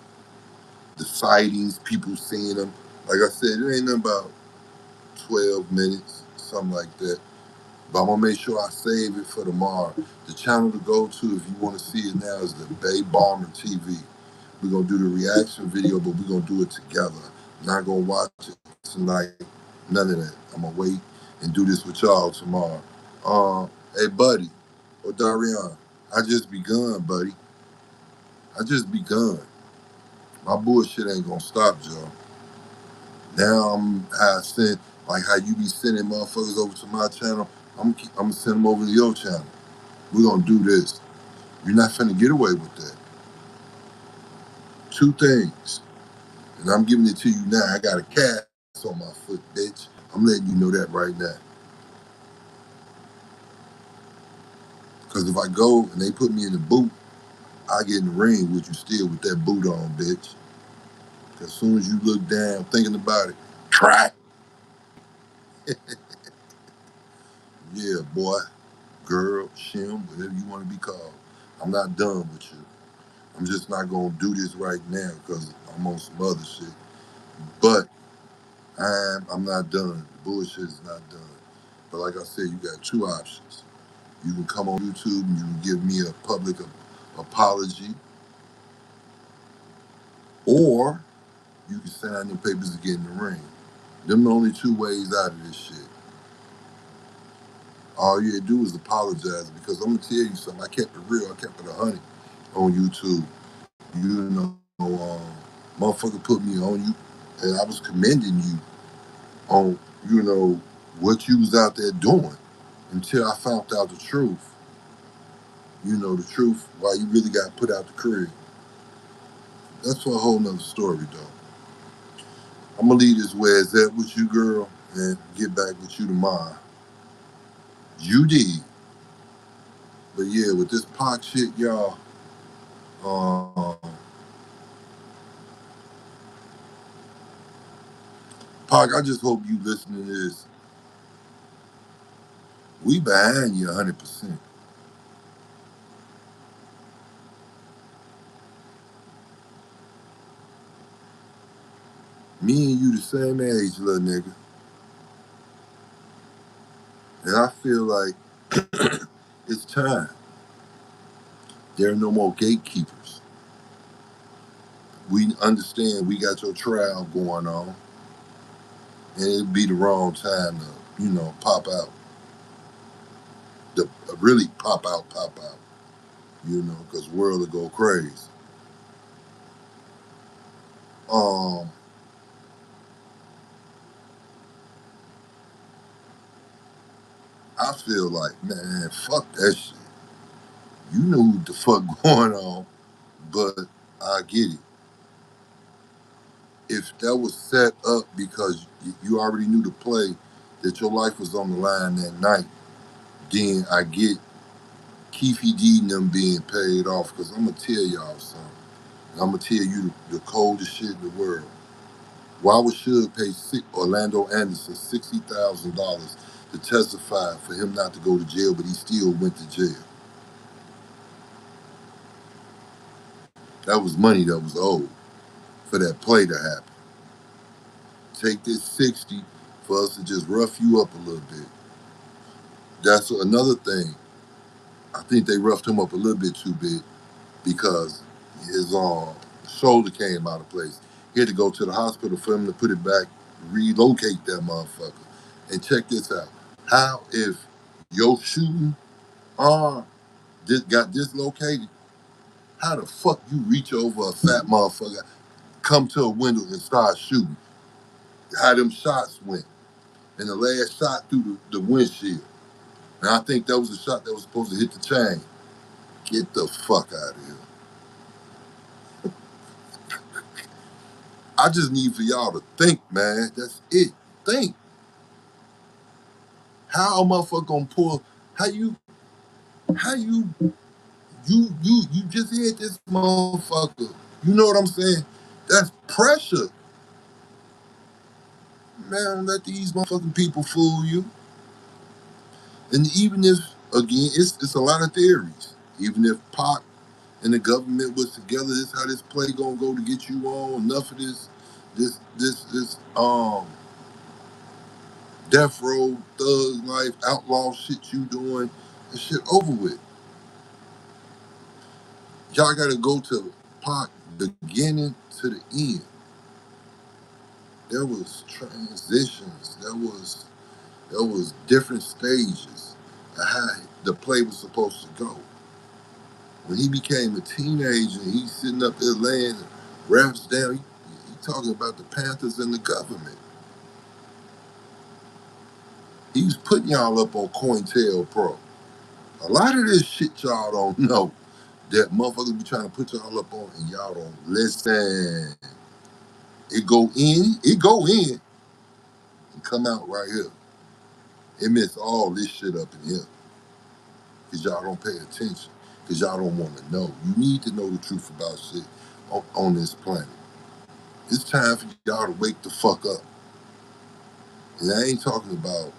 The sightings, people seeing them. Like I said, it ain't nothing about 12 minutes, something like that. But I'm going to make sure I save it for tomorrow. The channel to go to if you want to see it now is the Bay Bomber TV. We're going to do the reaction video, but we're going to do it together. Not going to watch it tonight. None of that. I'm going to wait and do this with y'all tomorrow. Hey, buddy, or Darian, I just begun, buddy. I just begun. My bullshit ain't going to stop, Joe. Now I'm how I send, like how you be sending motherfuckers over to my channel. I'm gonna send them over to your channel. We're gonna do this. You're not finna get away with that. Two things, and I'm giving it to you now. I got a cast on my foot, bitch. I'm letting you know that right now. Because if I go and they put me in the boot, I get in the ring with you still with that boot on, bitch. As soon as you look down, thinking about it, crack. Yeah, boy, girl, shim, whatever you want to be called. I'm not done with you. I'm just not gonna do this right now because I'm on some other shit. But I'm not done. The bullshit is not done. But like I said, you got two options. You can come on YouTube and you can give me a public apology, or you can sign them papers to get in the ring. Them the only two ways out of this shit. All you had to do is apologize because I'm gonna tell you something. I kept it real. I kept it 100 on YouTube. You know, motherfucker put me on you, and I was commending you on, what you was out there doing until I found out the truth. The truth why you really got put out the crib. That's for a whole nother story, though. I'm gonna leave this where it's at with you, girl, and get back with you tomorrow. You did. But yeah, with this Pac shit, y'all, um, Pac, I just hope you listening to this. We behind you 100%. Me and you the same age, little nigga. And I feel like it's time. There are no more gatekeepers. We understand we got your trial going on, and it'd be the wrong time to, pop out. To really pop out, because the world will go crazy. Um, I feel like, man, fuck that shit. You know what the fuck going on, but I get it. If that was set up because you already knew the play, that your life was on the line that night, then I get Keefe D and them being paid off. Because I'm going to tell y'all something. I'm going to tell you the coldest shit in the world. Why would Suge pay Orlando Anderson $60,000 to testify for him not to go to jail, but he still went to jail? That was money that was owed for that play to happen. Take this 60 for us to just rough you up a little bit. That's another thing. I think they roughed him up a little bit too big because his shoulder came out of place. He had to go to the hospital for him to put it back, relocate that motherfucker. And check this out. How if your shooting arm got dislocated, how the fuck you reach over a fat motherfucker, come to a window and start shooting? How them shots went. And the last shot through the windshield. And I think that was the shot that was supposed to hit the chain. Get the fuck out of here. I just need for y'all to think, man. That's it. Think. How a motherfucker gonna pull? How you just hit this motherfucker? You know what I'm saying? That's pressure, man. Don't let these motherfucking people fool you. And even if, again, it's a lot of theories. Even if Pac and the government was together, this is how this play gonna go to get you on. Enough of this death row, thug life, outlaw shit you doing, and shit over with. Y'all gotta go to Pac beginning to the end. There was transitions. There was different stages of how the play was supposed to go. When he became a teenager, he's sitting up there laying raps down. He talking about the Panthers and the government. He was putting y'all up on COINTELPRO. A lot of this shit y'all don't know that motherfuckers be trying to put y'all up on and y'all don't listen. It go in, and come out right here. It miss all this shit up in here. Because y'all don't pay attention. Because y'all don't want to know. You need to know the truth about shit on this planet. It's time for y'all to wake the fuck up. And I ain't talking about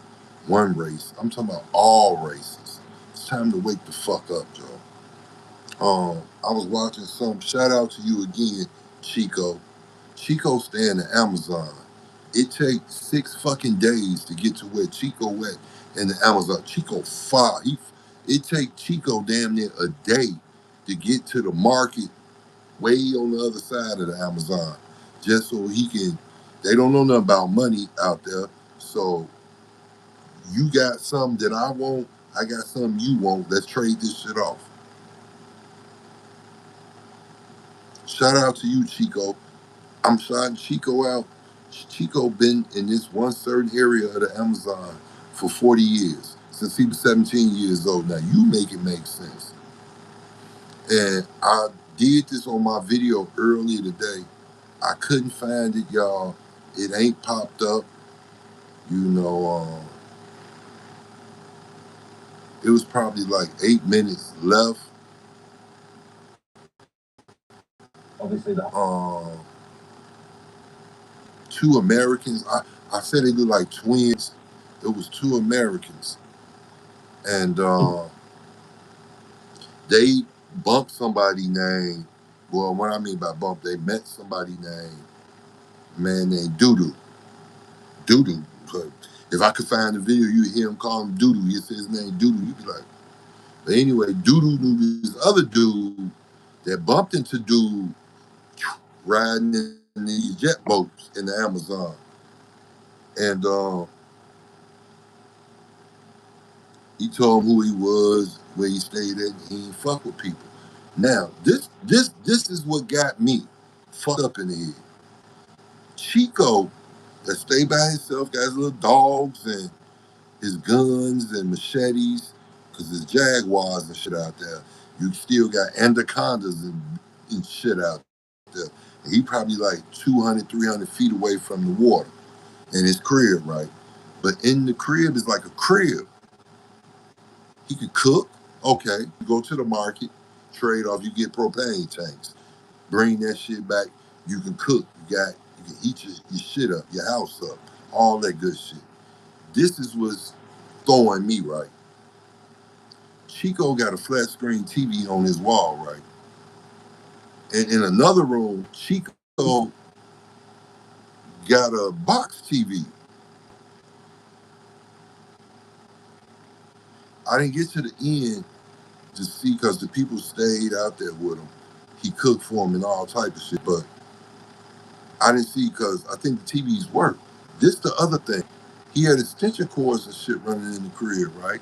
one race. I'm talking about all races. It's time to wake the fuck up, Joe. I was watching some. Shout out to you again, Chico. Chico stay in the Amazon. It takes 6 fucking days to get to where Chico went in the Amazon. Chico far. It take Chico damn near a day to get to the market way on the other side of the Amazon, just so he can. They don't know nothing about money out there, so you got something that I want. I got something you want. Let's trade this shit off. Shout out to you, Chico. I'm shouting Chico out. Chico been in this one certain area of the Amazon for 40 years, since he was 17 years old. Now, you make it make sense. And I did this on my video earlier today. I couldn't find it, y'all. It ain't popped up. You know, it was probably like 8 minutes left. Obviously, that. Two Americans. I said they look like twins. It was two Americans. And they bumped somebody named, well, what I mean by bump, they met somebody named, a man named Doodoo. Doodoo. So if I could find the video, you'd hear him call him Doodoo. He'd say his name Doodoo. You'd be like, but anyway, Doodoo knew this other dude that bumped into Dude riding in these jet boats in the Amazon. And he told him who he was, where he stayed at, and he ain't fuck with people. Now, this is what got me fucked up in the head. Chico, that stay by himself, got his little dogs and his guns and machetes, because there's jaguars and shit out there. You still got anacondas and shit out there. And he probably like 200, 300 feet away from the water in his crib, right? But in the crib is like a crib. He could cook. Okay, you go to the market, trade off, you get propane tanks. Bring that shit back. You can cook. You can eat your shit up, your house up, all that good shit. This is what's throwing me, right? Chico got a flat screen TV on his wall, right? And in another room, Chico got a box TV. I didn't get to the end to see because the people stayed out there with him. He cooked for them and all type of shit, but I didn't see because I think the TVs work. This the other thing. He had extension cords and shit running in the crib, right?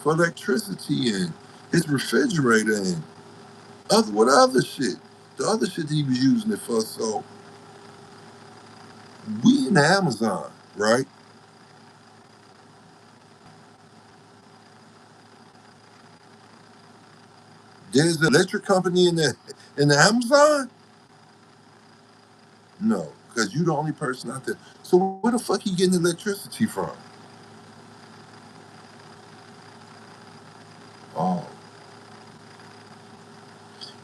For electricity and his refrigerator and other shit. The other shit that he was using it for. So we in the Amazon, right? There's an electric company in the Amazon? No, because you the only person out there. So where the fuck he getting electricity from? Oh,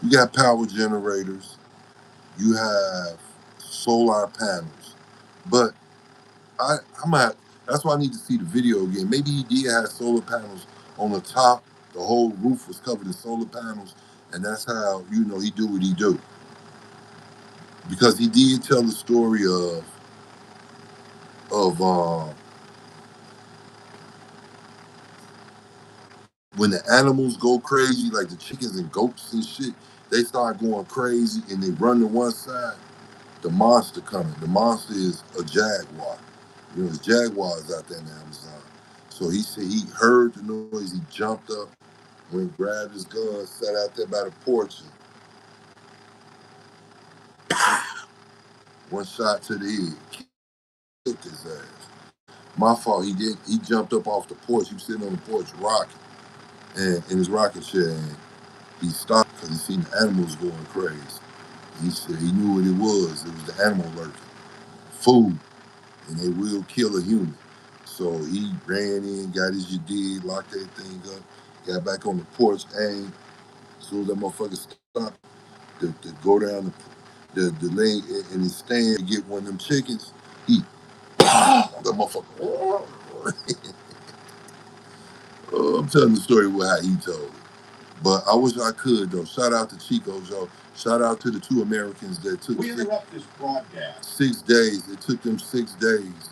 you got power generators, you have solar panels. But I'm at that's why I need to see the video again. Maybe he did have solar panels on the top. The whole roof was covered in solar panels, and that's how he do what he do. Because he did tell the story of when the animals go crazy, like the chickens and goats and shit, they start going crazy and they run to one side. The monster coming. The monster is a jaguar. There's jaguars out there in the Amazon. So he said he heard the noise. He jumped up, went grabbed his gun, sat out there by the porch, and one shot to the head. cooked his ass. My fault. He did. He jumped up off the porch. He was sitting on the porch rocking, and in his rocking chair, and he stopped because he seen the animals going crazy. He said he knew what it was. It was the animal lurking, food, and they will kill a human. So he ran in, got his did, locked that thing up, got back on the porch, and as soon as that motherfucker stopped to go down the lane in his stand to get one of them chickens, he the motherfucker. I'm telling the story with how he told it. But I wish I could though. Shout out to Chico Joe. Shout out to the two Americans that took we interrupt this broadcast. 6 days. It took them 6 days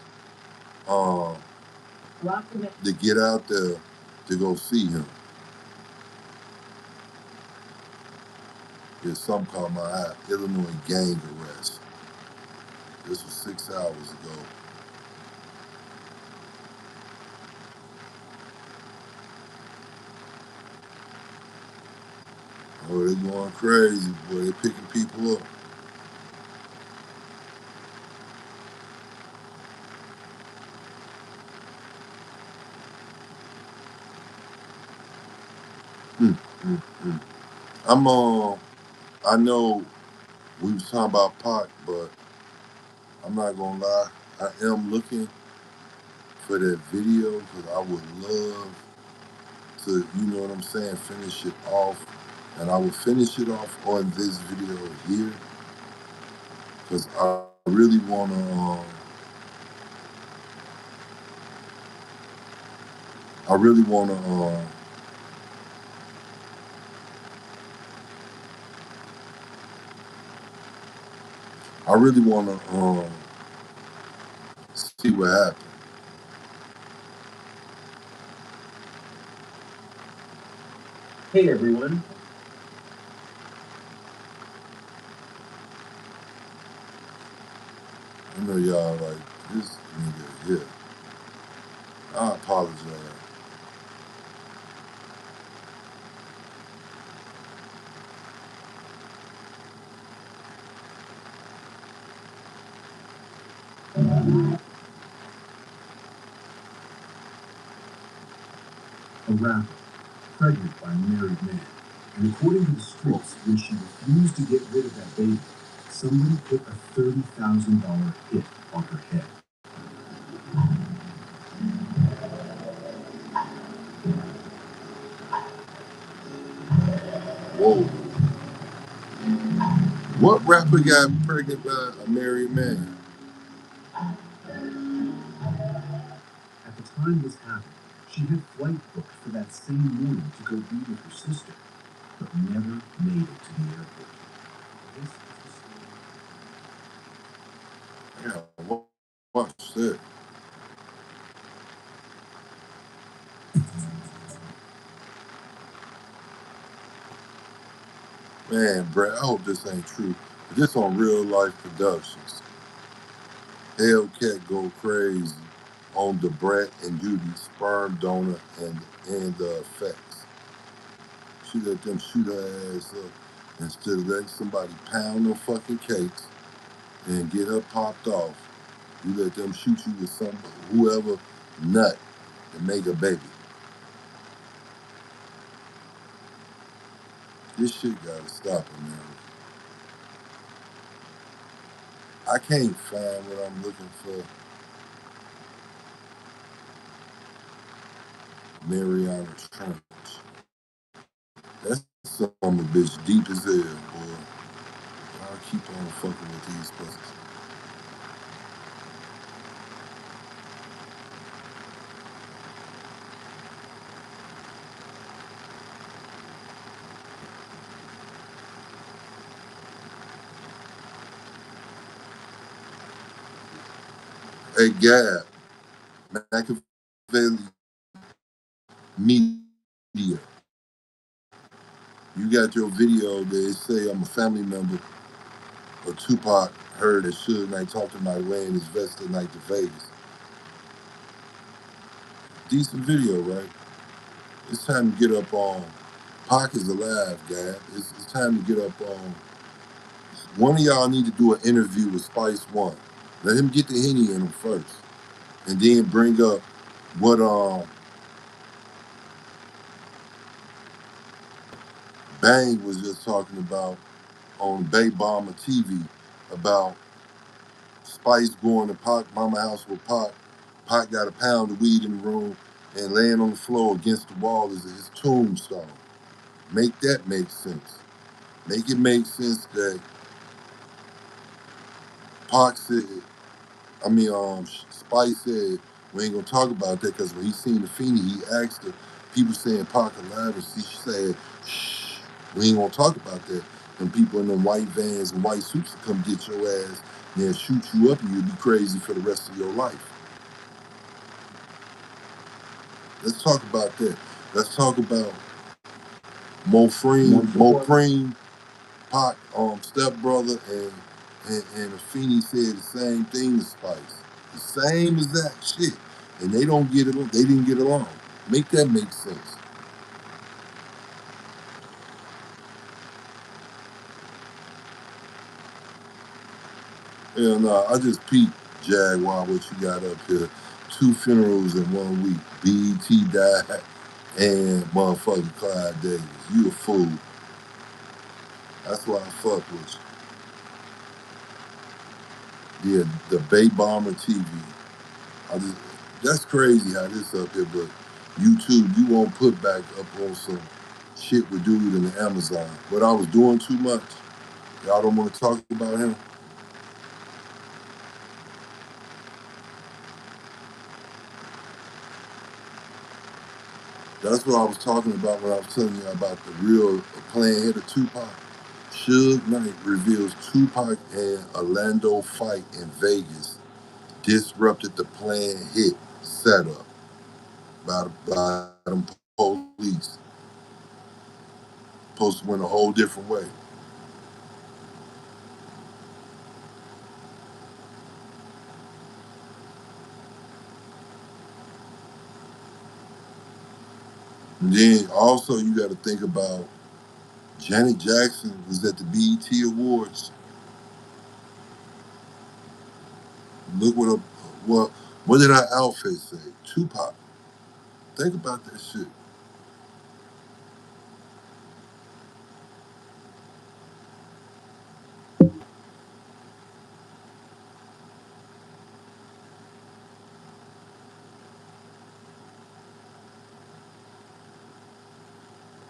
uh, to get out there to go see him. There's something called my Illinois gang arrest. This was 6 hours ago. Oh, they going crazy, boy. They picking people up. Mm, mm, mm. I know we was talking about pot, but I'm not gonna lie. I am looking for that video because I would love to, you know what I'm saying, finish it off. And I will finish it off on this video here because really wanna, I really wanna, I really wanna see what happened. Hey everyone. I know y'all like this nigga here. I apologize. A rapper, pregnant by a married man. And according to the streets, when she refused to get rid of that baby, somebody put a $30,000 hit on her head. Whoa. What rapper got pregnant by a married man? At the time this happened, she had flight booked for that same morning to go be with her sister, but never made it to the airport. This is yeah, watch that. Man, Brett, I hope this ain't true. But this on Real Life Productions. Hellcat go crazy on the Brett and Judy sperm donor and the effects. She let them shoot her ass up instead of letting somebody pound them fucking cakes and get her popped off. You let them shoot you with some whoever nut to make a baby. This shit gotta stop, man. I can't find what I'm looking for. Mariana Trench. That's some of a bitch deep as hell, boy. I'll keep on fucking with these pussies. Hey, Gab, Machiavelli Media. You got your video that it say I'm a family member of Tupac heard that Suge Knight talked about wearing his vest that night to Vegas. Decent video, right? It's time to get up on Pac is alive, Gab. It's time to get up on. One of y'all need to do an interview with Spice One. Let him get the Henny in him first, and then bring up what Bang was just talking about on Bay Bomber TV about Spice going to Mama house with Pac. Pac got a pound of weed in the room and laying on the floor against the wall is his tombstone. Make that make sense. Make it make sense that Pac said, Spice said, we ain't gonna talk about that because when he seen the Feeny, he asked her, people saying Pac alive, and she said, shh, we ain't gonna talk about that. And people in them white vans and white suits will come get your ass and shoot you up and you'll be crazy for the rest of your life. Let's talk about that. Let's talk about Mo Pac, stepbrother, and Afeni said the same thing to Spice. The same exact shit. And they don't get it. They didn't get along. Make that make sense. And I just peeped, Jaguar, what you got up here. 2 funerals in 1 week. BET died and motherfucking Clyde Davis. You a fool. That's why I fuck with you. Yeah, the Bay Bomber TV. I just, that's crazy how this up here, but YouTube, you won't put back up on some shit with dude in the Amazon. But I was doing too much. Y'all don't want to talk about him. That's what I was talking about when I was telling you about the real playing head of Tupac. Suge Knight reveals Tupac and Orlando fight in Vegas disrupted the planned hit setup by them police. Supposed to went a whole different way. And then also you got to think about Janet Jackson was at the BET Awards. Look what did our outfit say? Tupac. Think about that shit.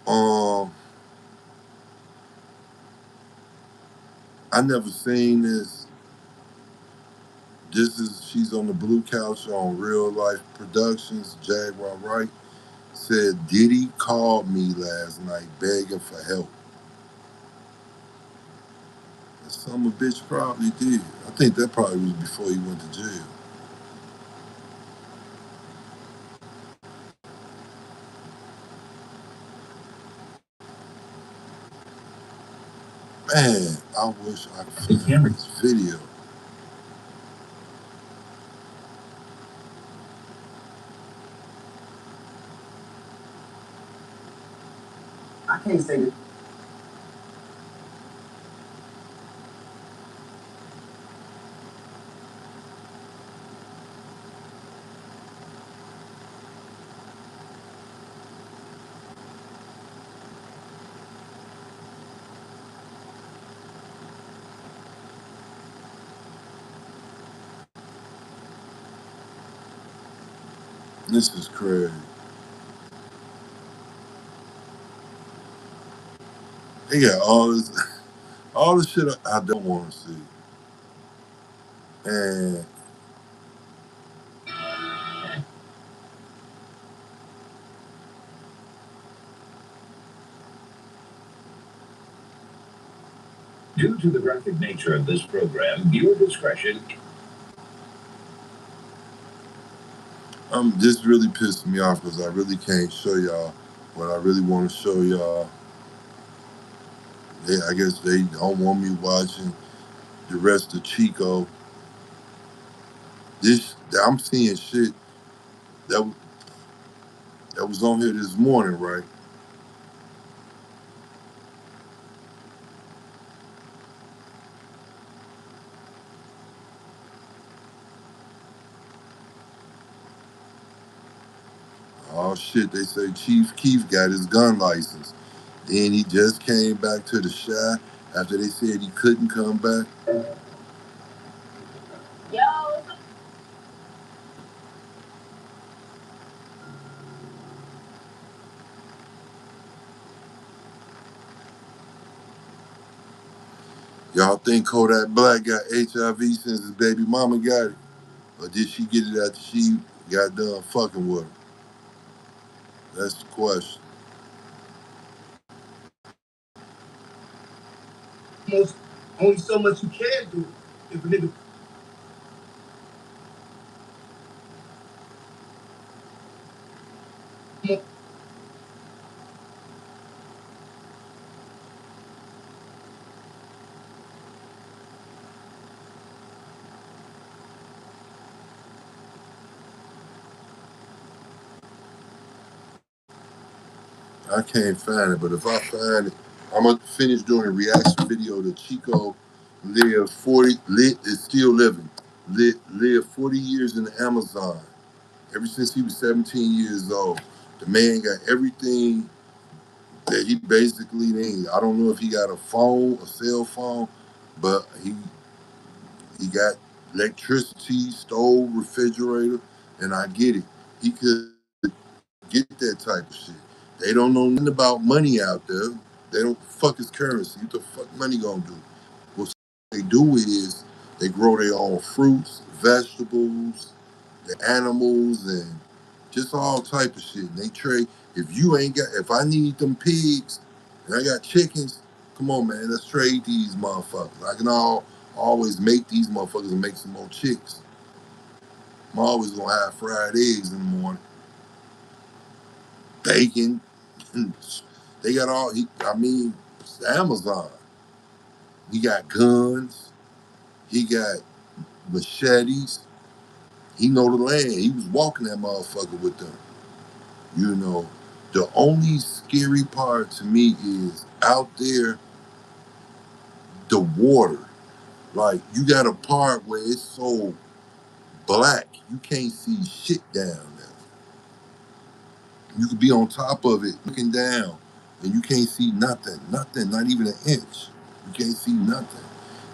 Um, I never seen this. This is she's on the blue couch on Real Life Productions. Jaguar Wright said Diddy called me last night begging for help. Some of bitch probably did. I think that probably was before he went to jail. Man, I wish I could find this video. I can't say that. This is crazy. They got all the shit I don't want to see. And due to the graphic nature of this program, viewer discretion. this really pissed me off because I really can't show y'all what I really want to show y'all. I guess they don't want me watching the rest of Chico. I'm seeing shit that that was on here this morning, right? shit, they say Chief Keef got his gun license. Then he just came back to the shop after they said he couldn't come back. Y'all think Kodak Black got HIV since his baby mama got it? Or did she get it after she got done fucking with him? That's the question. Most, only so much you can do. If a nigga I can't find it, but if I find it, I'm gonna finish doing a reaction video to Chico live 40 is still living. Lived 40 years in the Amazon. Ever since he was 17 years old. The man got everything that he basically needs. I don't know if he got a phone, a cell phone, but he got electricity, stove, refrigerator, and I get it. He could get that type of shit. They don't know nothing about money out there. They don't fuck his currency. What the fuck money gonna do? What they do is they grow their own fruits, vegetables, the animals, and just all type of shit. And they trade. If I need them pigs and I got chickens, come on, man, let's trade these motherfuckers. I can always make these motherfuckers and make some more chicks. I'm always gonna have fried eggs in the morning, bacon. They got all. It's Amazon. He got guns. He got machetes. He know the land. He was walking that motherfucker with them. You know, the only scary part to me is out there, the water. Like, you got a part where it's so black, you can't see shit down there. You could be on top of it looking down and you can't see nothing, not even an inch. You can't see nothing.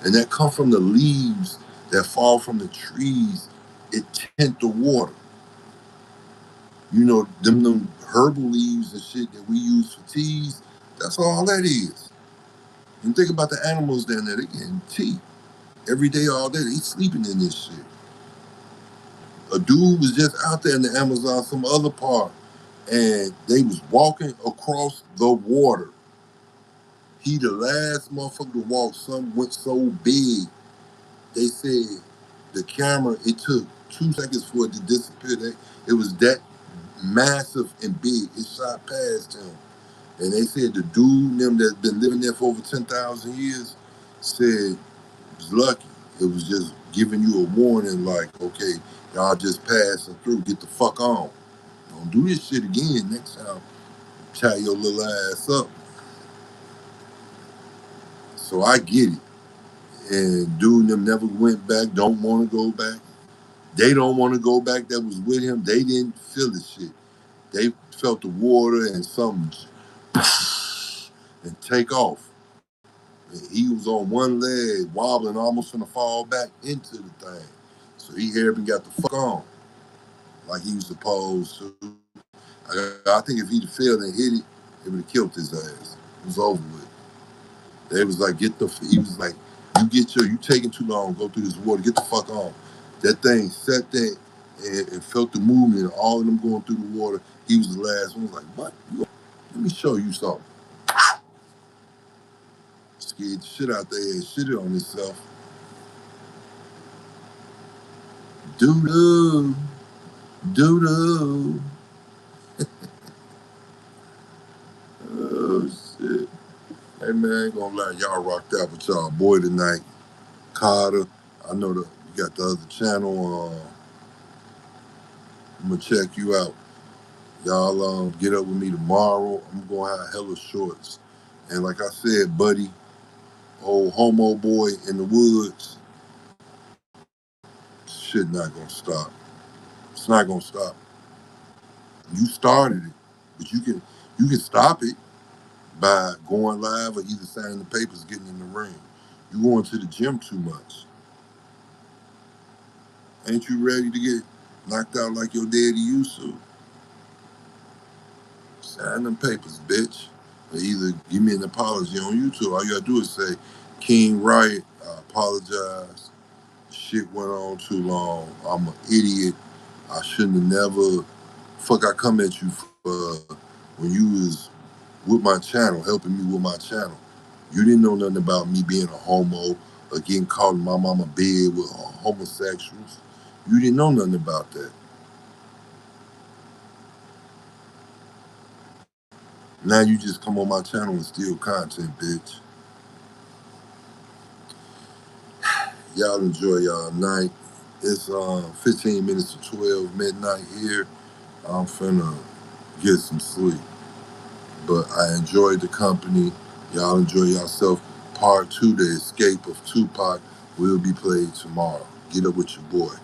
And that come from the leaves that fall from the trees. It tint the water. You know, them herbal leaves and shit that we use for teas, that's all that is. And think about the animals down there, they getting tea every day, all day. They sleeping in this shit. A dude was just out there in the Amazon, some other part, and they was walking across the water. He the last motherfucker to walk. Some went so big, they said the camera, it took 2 seconds for it to disappear. It was that massive and big. It shot past him. And they said the dude, them that's been living there for over 10,000 years, said was lucky. It was just giving you a warning like, okay, y'all just passing through, get the fuck on. Don't do this shit again next time. Tie your little ass up. So I get it. And dude and them never went back, don't want to go back. They don't want to go back that was with him. They didn't feel the shit. They felt the water and something and take off. And he was on one leg, wobbling, almost gonna fall back into the thing. So he hurried and got the fuck on, like he was supposed to. I think if he'd failed and hit it, it would have killed his ass. It was over with. They was like, he was like, you taking too long, go through this water, get the fuck on. That thing sat there and felt the movement, all of them going through the water. He was the last one. He was like, what? Let me show you something. Scared the shit out there and shitted on himself. Doo-doo, doo-doo. Oh, shit. Hey, man, I ain't gonna lie, y'all rocked out with y'all boy tonight. Carter, I know you got the other channel. I'm gonna check you out. Y'all get up with me tomorrow. I'm gonna have hella shorts. And like I said, buddy, old homo boy in the woods, shit not gonna stop. It's not gonna stop. You started it, but you can stop it by going live or either signing the papers, getting in the ring. You going to the gym too much. Ain't you ready to get knocked out like your daddy used to? Sign them papers, bitch. Or either give me an apology on YouTube. All you gotta do is say, King Riot, I apologize. Shit went on too long. I'm an idiot. I shouldn't have never. Fuck, I come at you for when you was with my channel, helping me with my channel. You didn't know nothing about me being a homo or getting caught in my mama bed with homosexuals. You didn't know nothing about that. Now you just come on my channel and steal content, bitch. Y'all enjoy y'all night. It's 15 minutes to 12 midnight here. I'm finna get some sleep. But I enjoyed the company. Y'all enjoy yourself. Part 2, The Escape of Tupac, will be played tomorrow. Get up with your boy.